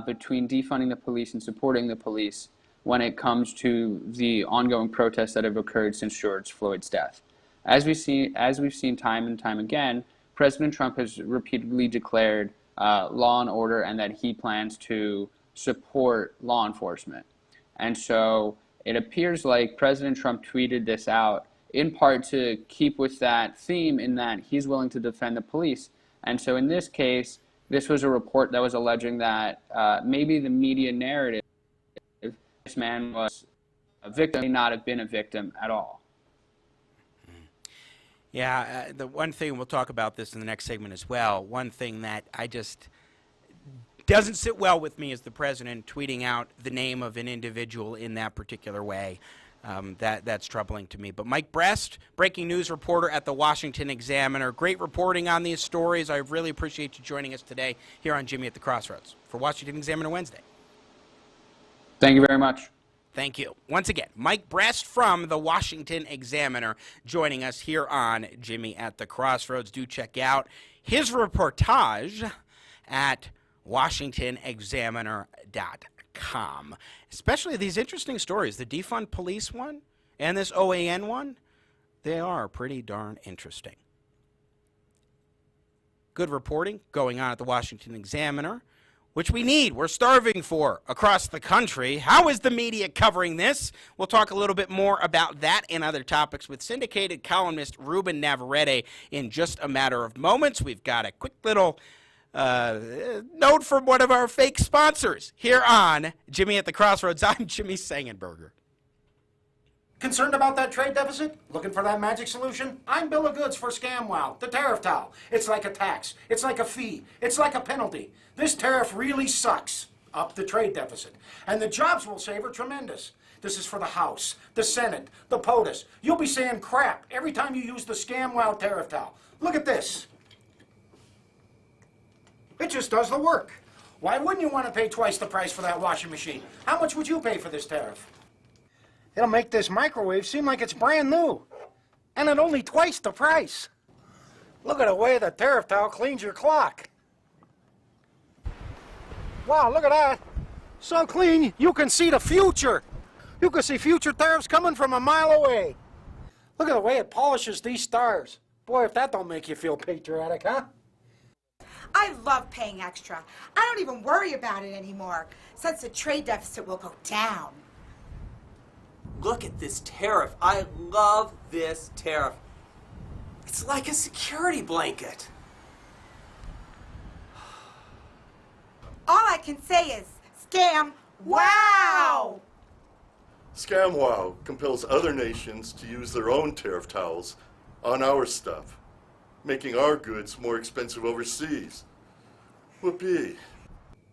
between defunding the police and supporting the police when it comes to the ongoing protests that have occurred since George Floyd's death. As we've seen time and time again, President Trump has repeatedly declared law and order and that he plans to support law enforcement. And so it appears like President Trump tweeted this out in part to keep with that theme in that he's willing to defend the police. And so in this case, this was a report that was alleging that maybe the media narrative, this man was a victim, may not have been a victim at all. Yeah, the one thing, we'll talk about this in the next segment as well, one thing that I just doesn't sit well with me is the president tweeting out the name of an individual in that particular way. That's troubling to me. But Mike Brest, breaking news reporter at the Washington Examiner, great reporting on these stories. I really appreciate you joining us today here on Jimmy at the Crossroads for Washington Examiner Wednesday. Thank you very much. Thank you. Once again, Mike Brest from the Washington Examiner joining us here on Jimmy at the Crossroads. Do check out his reportage at WashingtonExaminer.com. Especially these interesting stories, the defund police one and this OAN one, they are pretty darn interesting. Good reporting going on at the Washington Examiner, which we need, we're starving for across the country. How is the media covering this? We'll talk a little bit more about that and other topics with syndicated columnist Ruben Navarrette in just a matter of moments. We've got a quick little note from one of our fake sponsors here on Jimmy at the Crossroads. I'm Jimmy Sengenberger. Concerned about that trade deficit? Looking for that magic solution? I'm Bill of Goods for ScamWow, the tariff towel. It's like a tax. It's like a fee. It's like a penalty. This tariff really sucks up the trade deficit. And the jobs we'll save are tremendous. This is for the House, the Senate, the POTUS. You'll be saying crap every time you use the ScamWow tariff towel. Look at this. It just does the work. Why wouldn't you want to pay twice the price for that washing machine? How much would you pay for this tariff? It'll make this microwave seem like it's brand new. And at only twice the price. Look at the way the tariff towel cleans your clock. Wow, look at that. So clean, you can see the future. You can see future tariffs coming from a mile away. Look at the way it polishes these stars. Boy, if that don't make you feel patriotic, huh? I love paying extra. I don't even worry about it anymore, since the trade deficit will go down. Look at this tariff. I love this tariff. It's like a security blanket. All I can say is, scam, wow! ScamWow compels other nations to use their own tariff towels on our stuff, making our goods more expensive overseas. Whoopee.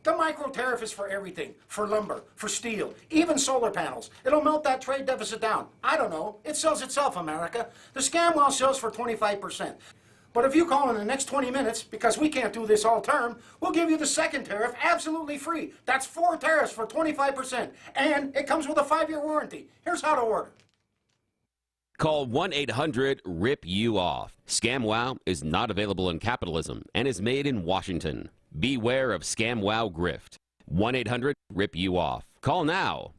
The micro tariff is for everything, for lumber, for steel, even solar panels. It'll melt that trade deficit down. I don't know. It sells itself, America. The ScamWow sells for 25%. But if you call in the next 20 minutes, because we can't do this all term, we'll give you the second tariff absolutely free. That's 4 tariffs for 25%. And it comes with a 5-year warranty. Here's how to order. Call 1-800-RIP-YOU-OFF. ScamWow is not available in capitalism and is made in Washington. Beware of ScamWow grift. 1-800-RIP-YOU-OFF. Call now.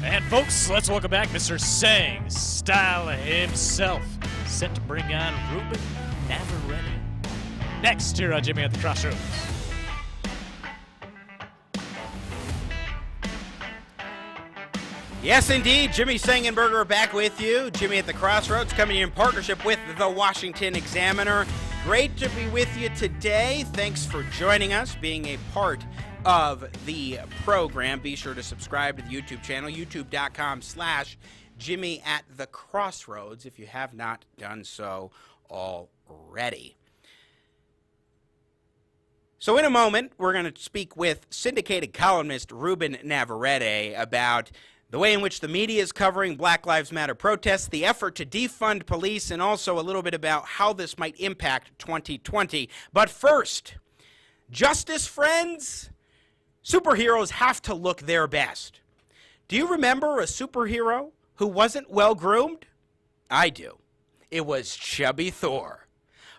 And folks, let's welcome back Mr. Sang Style himself, set to bring on Ruben Navarrette. Next here on Jimmy at the Crossroads. Yes, indeed. Jimmy Sengenberger back with you. Jimmy at the Crossroads coming in partnership with the Washington Examiner. Great to be with you today. Thanks for joining us, being a part of the program. Be sure to subscribe to the YouTube channel, youtube.com/Jimmy at the Crossroads, if you have not done so already. So in a moment, we're going to speak with syndicated columnist Ruben Navarrette about the way in which the media is covering Black Lives Matter protests, the effort to defund police, and also a little bit about how this might impact 2020. But first, justice, friends, superheroes have to look their best. Do you remember a superhero who wasn't well-groomed? I do. It was Chubby Thor.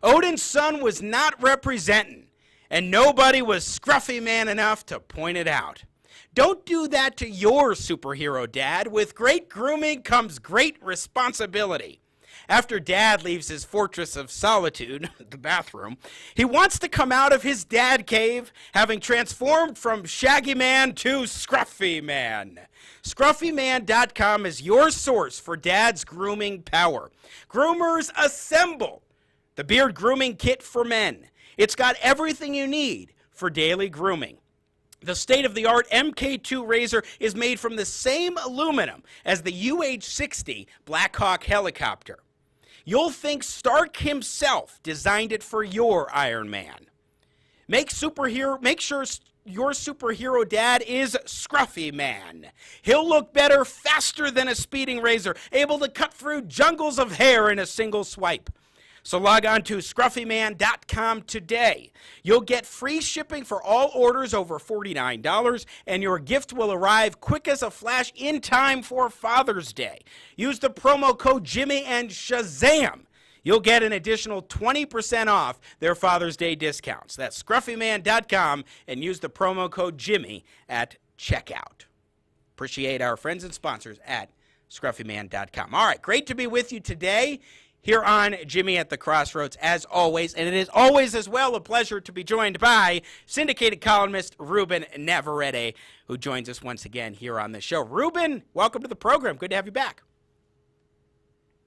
Odin's son was not representing, and nobody was scruffy man enough to point it out. Don't do that to your superhero dad. With great grooming comes great responsibility. After Dad leaves his fortress of solitude, the bathroom, he wants to come out of his dad cave, having transformed from Shaggy Man to Scruffy Man. Scruffyman.com is your source for Dad's grooming power. Groomers assemble the beard grooming kit for men. It's got everything you need for daily grooming. The state-of-the-art MK2 razor is made from the same aluminum as the UH-60 Black Hawk helicopter. You'll think Stark himself designed it for your Iron Man. Make sure your superhero dad is Scruffy Man. He'll look better faster than a speeding razor, able to cut through jungles of hair in a single swipe. So log on to scruffyman.com today. You'll get free shipping for all orders over $49, and your gift will arrive quick as a flash in time for Father's Day. Use the promo code Jimmy and Shazam. You'll get an additional 20% off their Father's Day discounts. That's scruffyman.com, and use the promo code Jimmy at checkout. Appreciate our friends and sponsors at scruffyman.com. All right, great to be with you today here on Jimmy at the Crossroads, as always. And it is always as well a pleasure to be joined by syndicated columnist Ruben Navarrette, who joins us once again here on the show. Ruben, welcome to the program. Good to have you back.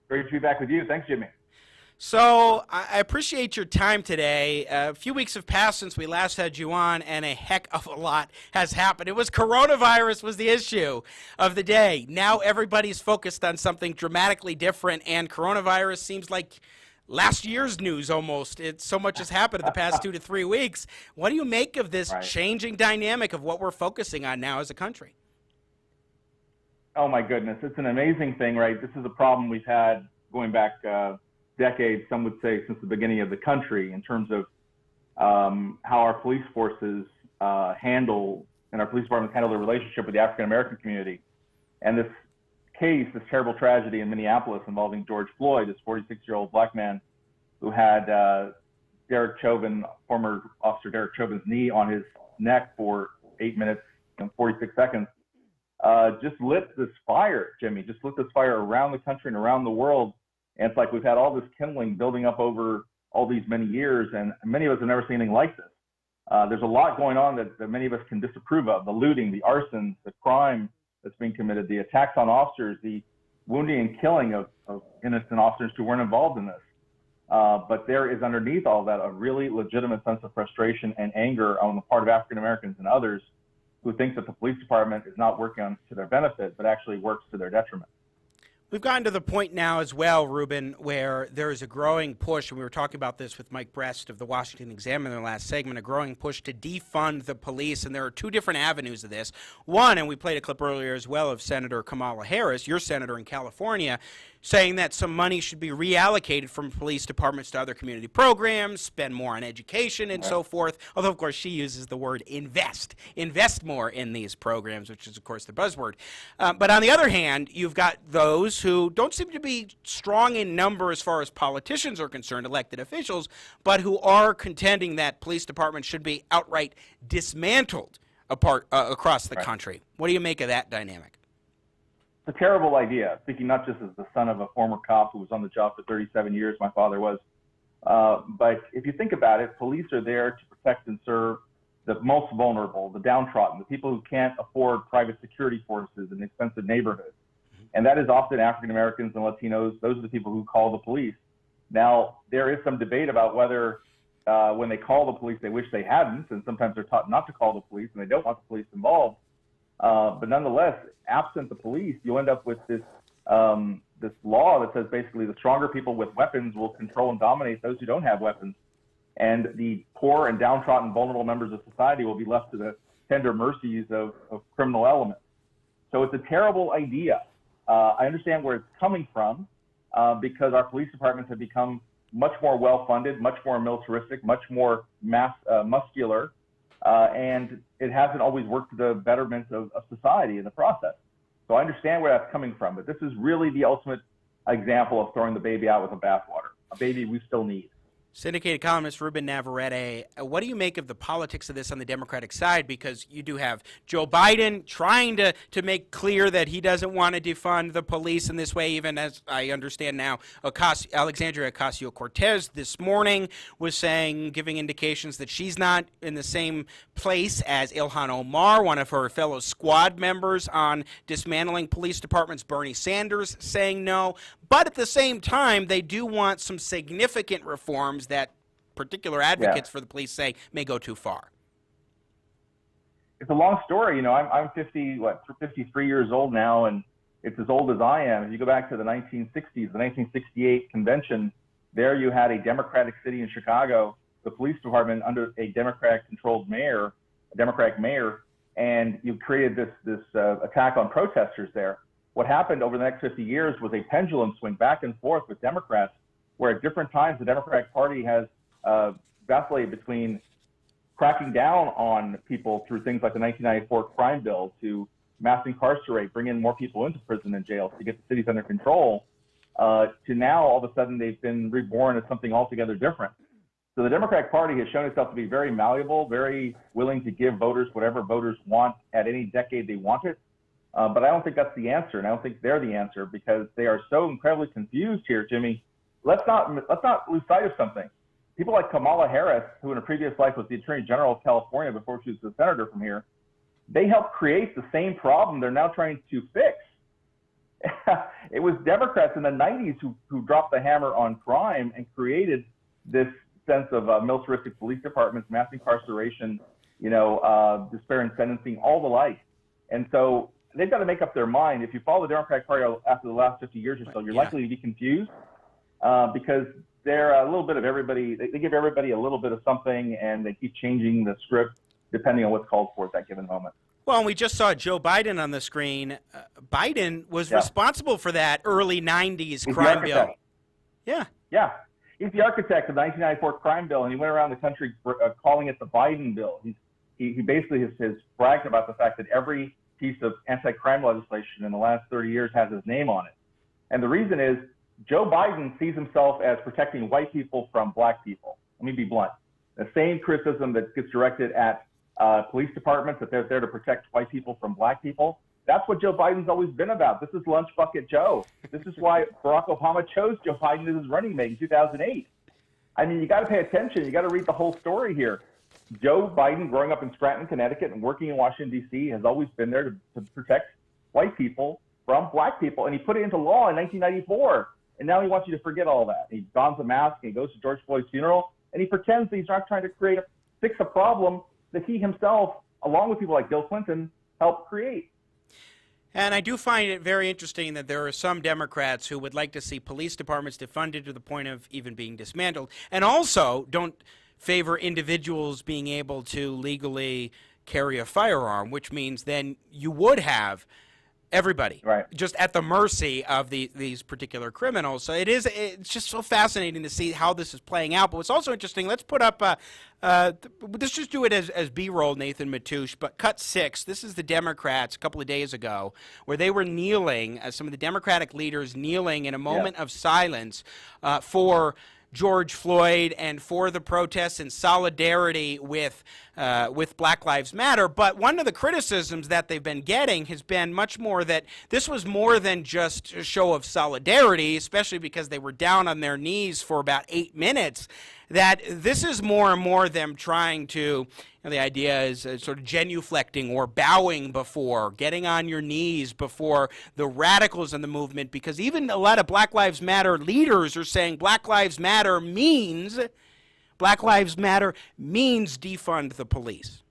Great to be back with you. Thanks, Jimmy. So I appreciate your time today. A few weeks have passed since we last had you on, and a heck of a lot has happened. It was coronavirus was the issue of the day. Now everybody's focused on something dramatically different, and coronavirus seems like last year's news almost. So much has happened in the past 2 to 3 weeks. What do you make of this changing dynamic of what we're focusing on now as a country? Oh, my goodness. It's an amazing thing, right? This is a problem we've had going back decades, some would say since the beginning of the country, in terms of how our police forces handle, and our police departments handle their relationship with the African-American community. And this case, this terrible tragedy in Minneapolis involving George Floyd, this 46-year-old black man who had Derek Chauvin, former officer Derek Chauvin's knee on his neck for 8 minutes and 46 seconds, just lit this fire, Jimmy, just lit this fire around the country and around the world. And it's like we've had all this kindling building up over all these many years, and many of us have never seen anything like this. There's a lot going on that many of us can disapprove of: the looting, the arson, the crime that's being committed, the attacks on officers, the wounding and killing of innocent officers who weren't involved in this. But there is underneath all that a really legitimate sense of frustration and anger on the part of African Americans and others who think that the police department is not working to their benefit, but actually works to their detriment. We've gotten to the point now as well, Ruben, where there is a growing push, and we were talking about this with Mike Brest of the Washington Examiner in the last segment, a growing push to defund the police, and there are two different avenues of this. One, and we played a clip earlier as well of Senator Kamala Harris, your senator in California, saying that some money should be reallocated from police departments to other community programs, spend more on education and so forth, although, of course, she uses the word invest more in these programs, which is, of course, the buzzword. But on the other hand, you've got those who don't seem to be strong in number as far as politicians are concerned, elected officials, but who are contending that police departments should be outright dismantled across the country. What do you make of that dynamic? It's a terrible idea, speaking not just as the son of a former cop who was on the job for 37 years, my father was, but if you think about it, police are there to protect and serve the most vulnerable, the downtrodden, the people who can't afford private security forces in expensive neighborhoods. And that is often African Americans and Latinos. Those are the people who call the police. Now, there is some debate about whether when they call the police, they wish they hadn't, and sometimes they're taught not to call the police and they don't want the police involved. But nonetheless, absent the police, you end up with this this law that says basically the stronger people with weapons will control and dominate those who don't have weapons. And the poor and downtrodden, vulnerable members of society will be left to the tender mercies of criminal elements. So it's a terrible idea. I understand where it's coming from because our police departments have become much more well-funded, much more militaristic, much more muscular, and it hasn't always worked to the betterment of society in the process. So I understand where that's coming from, but this is really the ultimate example of throwing the baby out with the bathwater, a baby we still need. Syndicated columnist Ruben Navarrette, what do you make of the politics of this on the Democratic side? Because you do have Joe Biden trying to make clear that he doesn't want to defund the police in this way, even as I understand now, Alexandria Ocasio-Cortez this morning was saying, giving indications that she's not in the same place as Ilhan Omar, one of her fellow squad members on dismantling police departments, Bernie Sanders saying no. But at the same time, they do want some significant reforms that particular advocates for the police say may go too far. It's a long story. You know, I'm 53 years old now, and it's as old as I am. If you go back to the 1960s, the 1968 convention, there you had a Democratic city in Chicago, the police department under a Democratic-controlled mayor, a Democratic mayor, and you created this attack on protesters there. What happened over the next 50 years was a pendulum swing back and forth with Democrats, where at different times the Democratic Party has vacillated between cracking down on people through things like the 1994 crime bill to mass incarcerate, bring in more people into prison and jails to get the cities under control, to now all of a sudden they've been reborn as something altogether different. So the Democratic Party has shown itself to be very malleable, very willing to give voters whatever voters want at any decade they want it. But I don't think that's the answer, and I don't think they're the answer, because they are so incredibly confused here, Jimmy. Let's not lose sight of something. People like Kamala Harris, who in a previous life was the Attorney General of California before she was the senator from here, they helped create the same problem they're now trying to fix. It was Democrats in the 90s who dropped the hammer on crime and created this sense of militaristic police departments, mass incarceration, despair in sentencing, all the like. And so they've got to make up their mind. If you follow the Democratic Party after the last 50 years or so, you're likely to be confused because they're a little bit of everybody. They give everybody a little bit of something, and they keep changing the script depending on what's called for at that given moment. Well, and we just saw Joe Biden on the screen. Biden was responsible for that early 90s crime bill. Yeah. Yeah. He's the architect of the 1994 crime bill, and he went around the country calling it the Biden bill. He basically has bragged about the fact that every piece of anti-crime legislation in the last 30 years has his name on it. And the reason is Joe Biden sees himself as protecting white people from black people. Let me be blunt. The same criticism that gets directed at police departments, that they're there to protect white people from black people. That's what Joe Biden's always been about. This is Lunch Bucket Joe. This is why Barack Obama chose Joe Biden as his running mate in 2008. I mean, you got to pay attention. You got to read the whole story here. Joe Biden, growing up in Scranton, Connecticut, and working in Washington, D.C., has always been there to protect white people from black people, and he put it into law in 1994. And now he wants you to forget all that. He dons a mask, and he goes to George Floyd's funeral, and he pretends that he's not trying to fix a problem that he himself, along with people like Bill Clinton, helped create. And I do find it very interesting that there are some Democrats who would like to see police departments defunded to the point of even being dismantled, and also don't favor individuals being able to legally carry a firearm, which means then you would have everybody just at the mercy of these particular criminals. So it's just so fascinating to see how this is playing out. But what's also interesting, let's put up let's just do it as B-roll, Nathan Matoush, but cut 6. This is the Democrats a couple of days ago where they were kneeling, some of the Democratic leaders kneeling in a moment of silence for George Floyd and for the protests in solidarity with Black Lives Matter. But one of the criticisms that they've been getting has been much more that this was more than just a show of solidarity, especially because they were down on their knees for about 8 minutes, that this is more and more them trying to, the idea is sort of genuflecting or bowing before, getting on your knees before the radicals in the movement, because even a lot of Black Lives Matter leaders are saying Black Lives Matter means defund the police.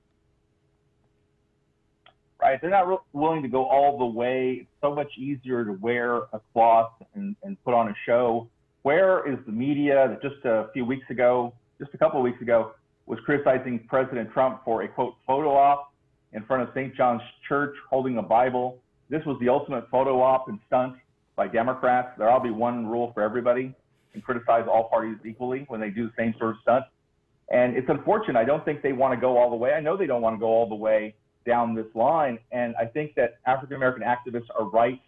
Right. They're not willing to go all the way. It's so much easier to wear a cloth and put on a show. Where is the media that just a couple of weeks ago, was criticizing President Trump for a, quote, photo op in front of St. John's Church holding a Bible? This was the ultimate photo op and stunt by Democrats. There ought to be one rule for everybody and criticize all parties equally when they do the same sort of stunt. And it's unfortunate. I don't think they want to go all the way. I know they don't want to go all the way down this line. And I think that African-American activists are right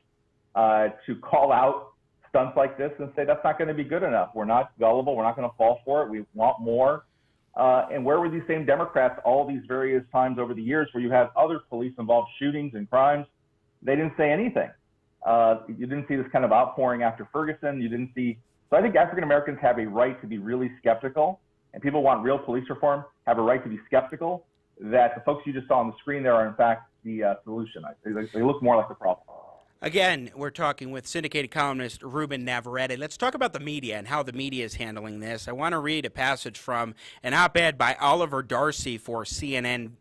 to call out stunts like this and say that's not going to be good enough. We're not gullible. We're not going to fall for it. We want more. And where were these same Democrats all these various times over the years where you have other police-involved shootings and crimes? They didn't say anything. You didn't see this kind of outpouring after Ferguson. You didn't see. So I think African-Americans have a right to be really skeptical, and people want real police reform, have a right to be skeptical that the folks you just saw on the screen there are in fact the solution. They look more like the problem. Again, we're talking with syndicated columnist Ruben Navarrette. Let's talk about the media and how the media is handling this. I want to read a passage from an op-ed by Oliver Darcy for CNN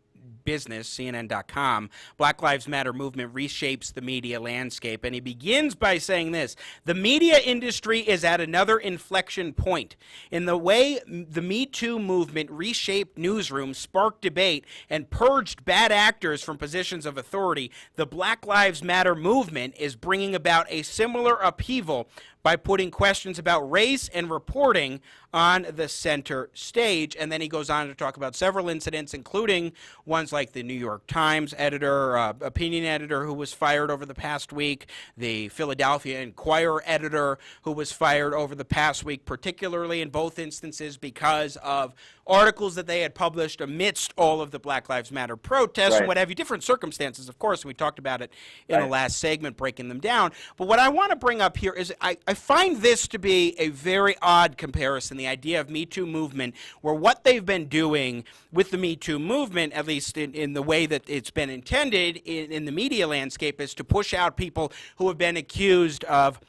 business, CNN.com, Black Lives Matter movement reshapes the media landscape. And he begins by saying this: the media industry is at another inflection point. In the way the Me Too movement reshaped newsrooms, sparked debate, and purged bad actors from positions of authority, the Black Lives Matter movement is bringing about a similar upheaval by putting questions about race and reporting on the center stage. And then he goes on to talk about several incidents, including ones like the New York Times editor, opinion editor who was fired over the past week, the Philadelphia Inquirer editor who was fired over the past week, particularly in both instances because of articles that they had published amidst all of the Black Lives Matter protests and what have you, different circumstances, of course. We talked about it in the last segment, breaking them down. But what I want to bring up here is I find this to be a very odd comparison, the idea of Me Too movement, where what they've been doing with the Me Too movement, at least in the way that it's been intended in the media landscape, is to push out people who have been accused of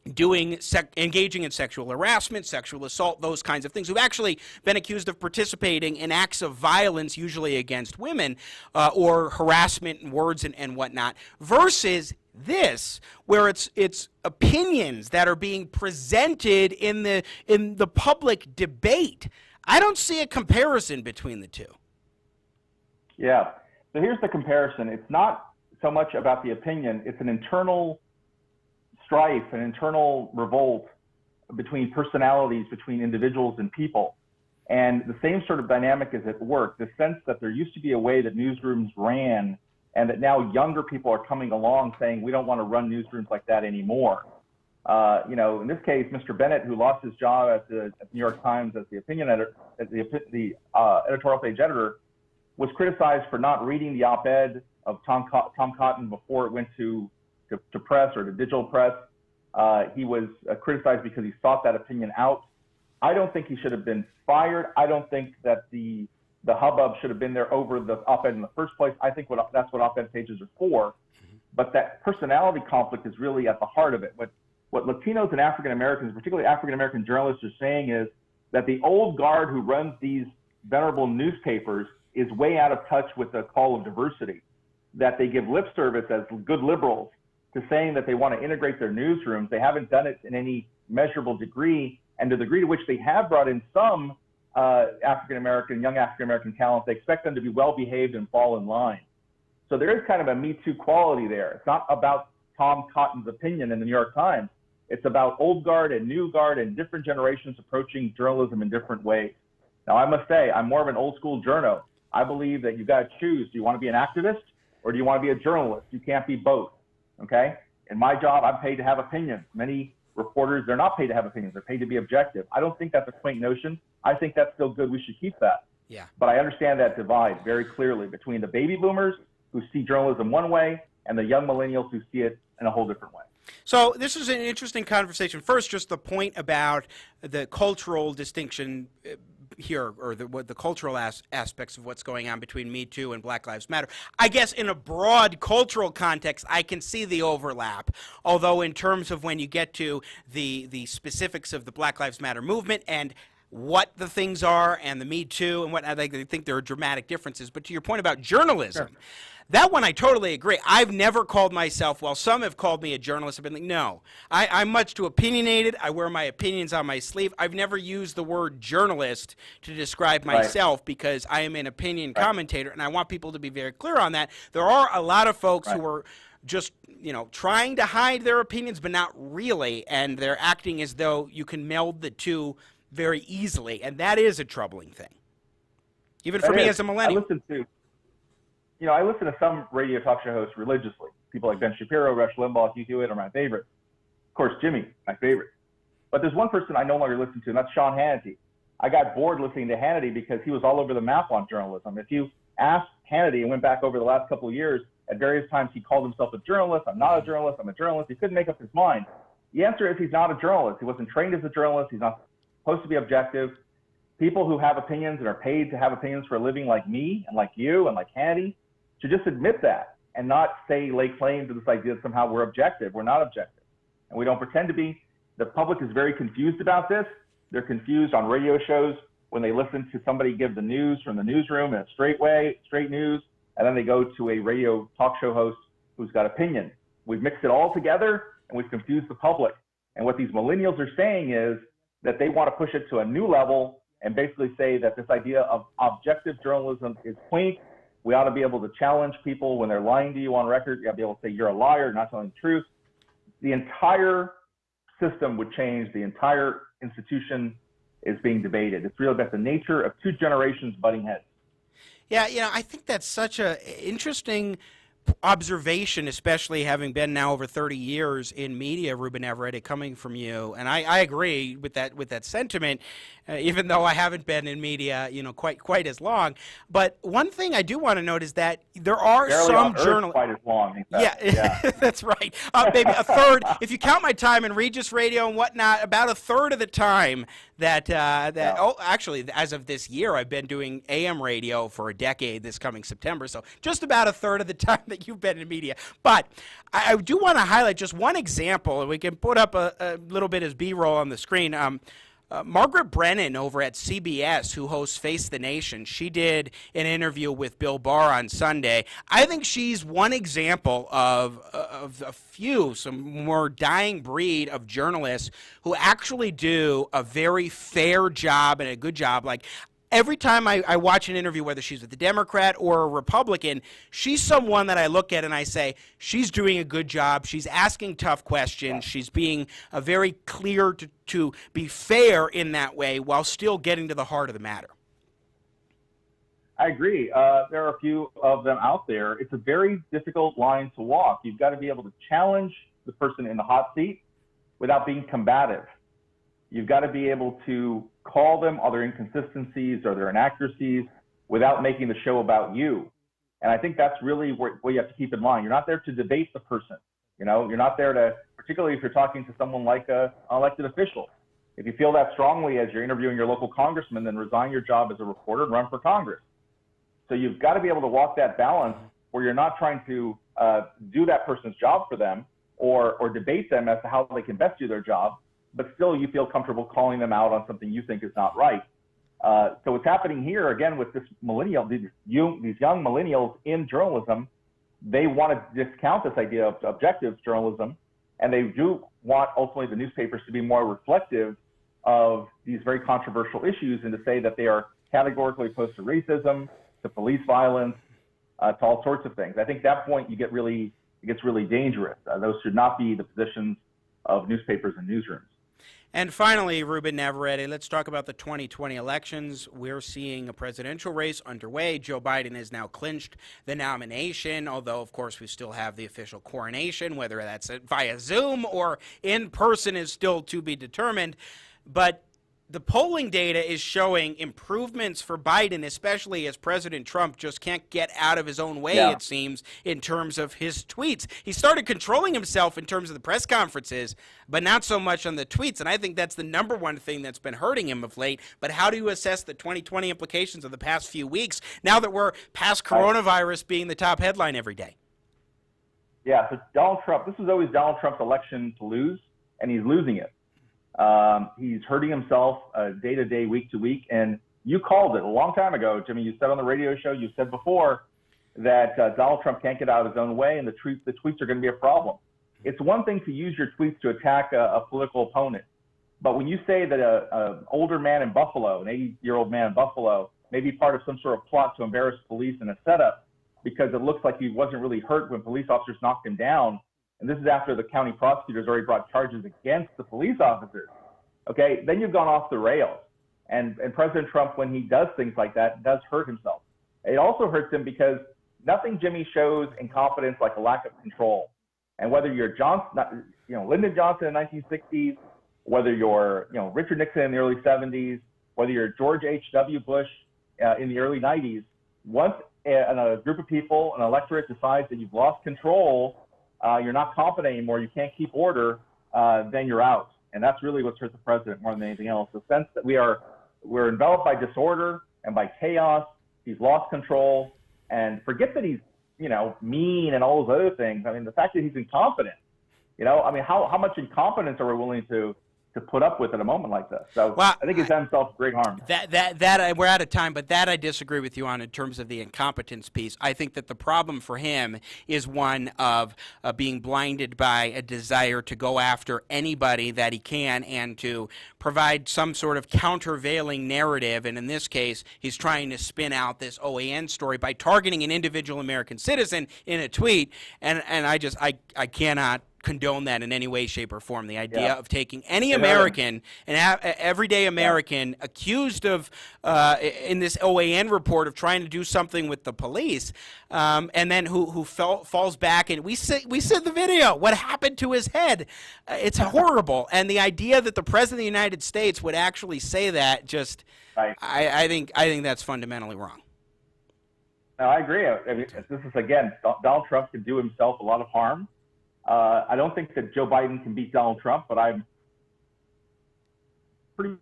engaging in sexual harassment, sexual assault, those kinds of things, who've actually been accused of participating in acts of violence, usually against women, or harassment and words and whatnot, versus this, where it's opinions that are being presented in the public debate. I don't see a comparison between the two. Yeah. So here's the comparison. It's not so much about the opinion. It's an internal strife, an internal revolt between personalities, between individuals and people. And the same sort of dynamic is at work, the sense that there used to be a way that newsrooms ran, and that now younger people are coming along saying, we don't want to run newsrooms like that anymore. You know, in this case, Mr. Bennett, who lost his job at the New York Times as the opinion editor, as the editorial page editor, was criticized for not reading the op-ed of Tom Cotton before it went to press or to digital press. He was criticized because he sought that opinion out. I don't think he should have been fired. I don't think that the hubbub should have been there over the op-ed in the first place. I think that's what op-ed pages are for. But that personality conflict is really at the heart of it. What Latinos and African Americans, particularly African American journalists, are saying is that the old guard who runs these venerable newspapers is way out of touch with the call of diversity, that they give lip service as good liberals to saying that they want to integrate their newsrooms. They haven't done it in any measurable degree, and to the degree to which they have brought in some African-American, young African-American talent, they expect them to be well-behaved and fall in line. So there is kind of a Me Too quality there. It's not about Tom Cotton's opinion in the New York Times. It's about old guard and new guard and different generations approaching journalism in different ways. Now, I must say, I'm more of an old school journo. I believe that you've got to choose. Do you want to be an activist or do you want to be a journalist? You can't be both, okay? In my job, I'm paid to have opinions. Many reporters, they're not paid to have opinions. They're paid to be objective. I don't think that's a quaint notion. I think that's still good. We should keep that. Yeah. But I understand that divide very clearly between the baby boomers who see journalism one way and the young millennials who see it in a whole different way. So this is an interesting conversation. First, just the point about the cultural distinction here, or the cultural aspects of what's going on between Me Too and Black Lives Matter. I guess in a broad cultural context, I can see the overlap. Although in terms of when you get to the specifics of the Black Lives Matter movement and what the things are and the Me Too and what, I think there are dramatic differences. But to your point about journalism, sure. That one I totally agree. I've never called myself, well, some have called me a journalist. I've been like, no. I'm much too opinionated. I wear my opinions on my sleeve. I've never used the word journalist to describe myself because I am an opinion commentator, and I want people to be very clear on that. There are a lot of folks who are just, trying to hide their opinions, but not really, and they're acting as though you can meld the two very easily, and that is a troubling thing, even for me as a millennial. I listen to some radio talk show hosts religiously. People like Ben Shapiro, Rush Limbaugh, Hugh Hewitt are my favorites. Of course, Jimmy, my favorite. But there's one person I no longer listen to, and that's Sean Hannity. I got bored listening to Hannity because he was all over the map on journalism. If you asked Hannity and went back over the last couple of years, at various times he called himself a journalist. I'm not a journalist. I'm a journalist. He couldn't make up his mind. The answer is he's not a journalist. He wasn't trained as a journalist. He's not supposed to be objective. People who have opinions and are paid to have opinions for a living, like me and like you and like Hannity, should just admit that and not lay claim to this idea that somehow we're objective. We're not objective, and we don't pretend to be. The public is very confused about this. They're confused on radio shows when they listen to somebody give the news from the newsroom in a straight way, straight news, and then they go to a radio talk show host who's got opinion. We've mixed it all together, and we've confused the public. And what these millennials are saying is that they want to push it to a new level and basically say that this idea of objective journalism is quaint. We ought to be able to challenge people when they're lying to you on record. You ought to be able to say you're a liar, not telling the truth. The entire system would change. The entire institution is being debated. It's really about the nature of two generations butting heads. Yeah, I think that's such an interesting observation, especially having been now over 30 years in media, Ruben Navarrette, coming from you. And I agree with that sentiment, even though I haven't been in media, quite as long. But one thing I do want to note is that there are some journalists. Quite as long. Yeah, that's right. Maybe a third. If you count my time in Regis Radio and whatnot, about a third of the time actually, as of this year, I've been doing AM radio for a decade this coming September. So just about a third of the time that you've been in media. But I do want to highlight just one example, and we can put up a little bit as B-roll on the screen. Margaret Brennan over at CBS, who hosts Face the Nation, she did an interview with Bill Barr on Sunday. I think she's one example of some more dying breed of journalists who actually do a very fair job and a good job. Like, every time I watch an interview, whether she's with a Democrat or a Republican, she's someone that I look at and I say, she's doing a good job. She's asking tough questions. She's being very clear to be fair in that way while still getting to the heart of the matter. I agree. There are a few of them out there. It's a very difficult line to walk. You've got to be able to challenge the person in the hot seat without being combative. You've got to be able to call them other inconsistencies or their inaccuracies without making the show about you. And I think that's really what you have to keep in mind. You're not there to debate the person. You're not there to, particularly if you're talking to someone like an elected official. If you feel that strongly as you're interviewing your local congressman, then resign your job as a reporter and run for Congress. So you've got to be able to walk that balance where you're not trying to do that person's job for them or debate them as to how they can best do their job, but still you feel comfortable calling them out on something you think is not right. So what's happening here, again, with this millennial, these young millennials in journalism, they want to discount this idea of objective journalism, and they do want ultimately the newspapers to be more reflective of these very controversial issues and to say that they are categorically opposed to racism, to police violence, to all sorts of things. I think at that point it gets really dangerous. Those should not be the positions of newspapers and newsrooms. And finally, Ruben Navarrette, let's talk about the 2020 elections. We're seeing a presidential race underway. Joe Biden has now clinched the nomination, although, of course, we still have the official coronation. Whether that's via Zoom or in person is still to be determined. But the polling data is showing improvements for Biden, especially as President Trump just can't get out of his own way, it seems, in terms of his tweets. He started controlling himself in terms of the press conferences, but not so much on the tweets. And I think that's the number one thing that's been hurting him of late. But how do you assess the 2020 implications of the past few weeks now that we're past coronavirus being the top headline every day? Yeah, so Donald Trump, this was always Donald Trump's election to lose, and he's losing it. He's hurting himself day to day, week to week. And you called it a long time ago, Jimmy. You said on the radio show, you said before that Donald Trump can't get out of his own way and the tweets are going to be a problem. It's one thing to use your tweets to attack a political opponent. But when you say that an older man in Buffalo, an 80-year-old man in Buffalo, may be part of some sort of plot to embarrass police in a setup because it looks like he wasn't really hurt when police officers knocked him down, and this is after the county prosecutors already brought charges against the police officers, okay, then you've gone off the rails. And President Trump, when he does things like that, does hurt himself. It also hurts him because nothing, Jimmy, shows incompetence like a lack of control. And whether you're Lyndon Johnson in the 1960s, whether you're Richard Nixon in the early 70s, whether you're George H.W. Bush in the early 90s, once a group of people, an electorate decides that you've lost control, you're not competent anymore, you can't keep order, then you're out. And that's really what's hurt the president more than anything else. The sense that we're enveloped by disorder and by chaos. He's lost control, and forget that he's, mean and all those other things. I mean, the fact that he's incompetent, how much incompetence are we willing to to put up with at a moment like this. So I think he's done himself great harm. We're out of time, but that I disagree with you on in terms of the incompetence piece. I think that the problem for him is one of being blinded by a desire to go after anybody that he can and to provide some sort of countervailing narrative. And in this case, he's trying to spin out this OAN story by targeting an individual American citizen in a tweet. And I cannot condone that in any way, shape, or form. The idea of taking any American, an everyday American, accused of, in this OAN report, of trying to do something with the police, and then who falls back, and we said the video, what happened to his head. It's horrible. And the idea that the President of the United States would actually say that, just, I think that's fundamentally wrong. No, I agree. I mean, this is, again, Donald Trump can do himself a lot of harm. I don't think that Joe Biden can beat Donald Trump, but I'm pretty.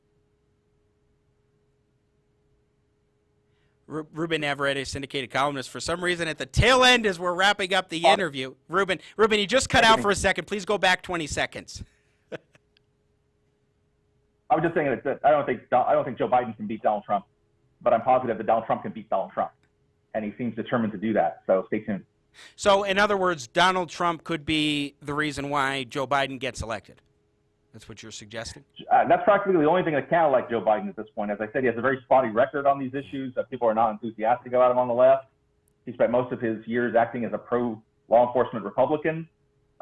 Ruben Navarrette, syndicated columnist. For some reason, at the tail end, as we're wrapping up the interview, Ruben, you just cut out for a second. Please go back 20 seconds. I was just saying that I don't think Joe Biden can beat Donald Trump, but I'm positive that Donald Trump can beat Donald Trump, and he seems determined to do that. So stay tuned. So, in other words, Donald Trump could be the reason why Joe Biden gets elected. That's what you're suggesting? That's practically the only thing that can elect Joe Biden at this point. As I said, he has a very spotty record on these issues. People are not enthusiastic about him on the left. He spent most of his years acting as a pro-law enforcement Republican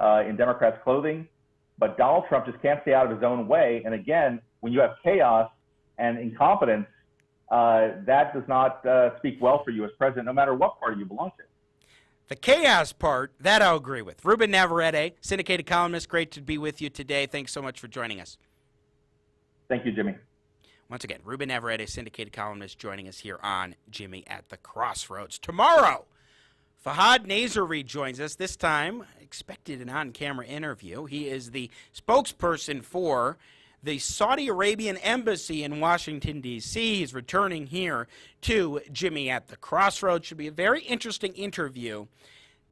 in Democrats' clothing. But Donald Trump just can't stay out of his own way. And again, when you have chaos and incompetence, that does not speak well for you as president, no matter what party you belong to. The chaos part, that I'll agree with. Ruben Navarrette, syndicated columnist, great to be with you today. Thanks so much for joining us. Thank you, Jimmy. Once again, Ruben Navarrette, syndicated columnist, joining us here on Jimmy at the Crossroads. Tomorrow, Fahad Nazer rejoins us. This time, expected an on-camera interview. He is the spokesperson for the Saudi Arabian embassy in Washington, D.C. He's returning here to Jimmy at the Crossroads. Should be a very interesting interview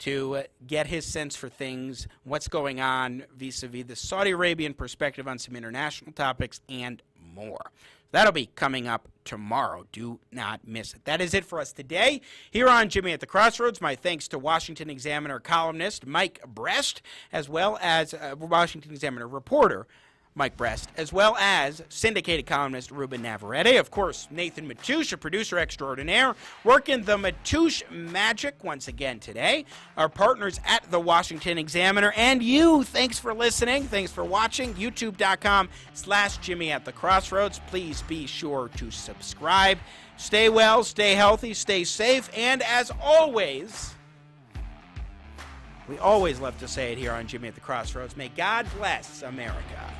to get his sense for things, what's going on vis-a-vis the Saudi Arabian perspective on some international topics and more. That'll be coming up tomorrow. Do not miss it. That is it for us today here on Jimmy at the Crossroads. My thanks to Washington Examiner columnist Mike Brest, as well as Washington Examiner reporter Mike Brest, as well as syndicated columnist Ruben Navarrette. Of course, Nathan Matouche, a producer extraordinaire, working the Matouche magic once again today. Our partners at the Washington Examiner, and you, thanks for listening. Thanks for watching. YouTube.com/Jimmy at the Crossroads. Please be sure to subscribe. Stay well, stay healthy, stay safe, and as always, we always love to say it here on Jimmy at the Crossroads, may God bless America.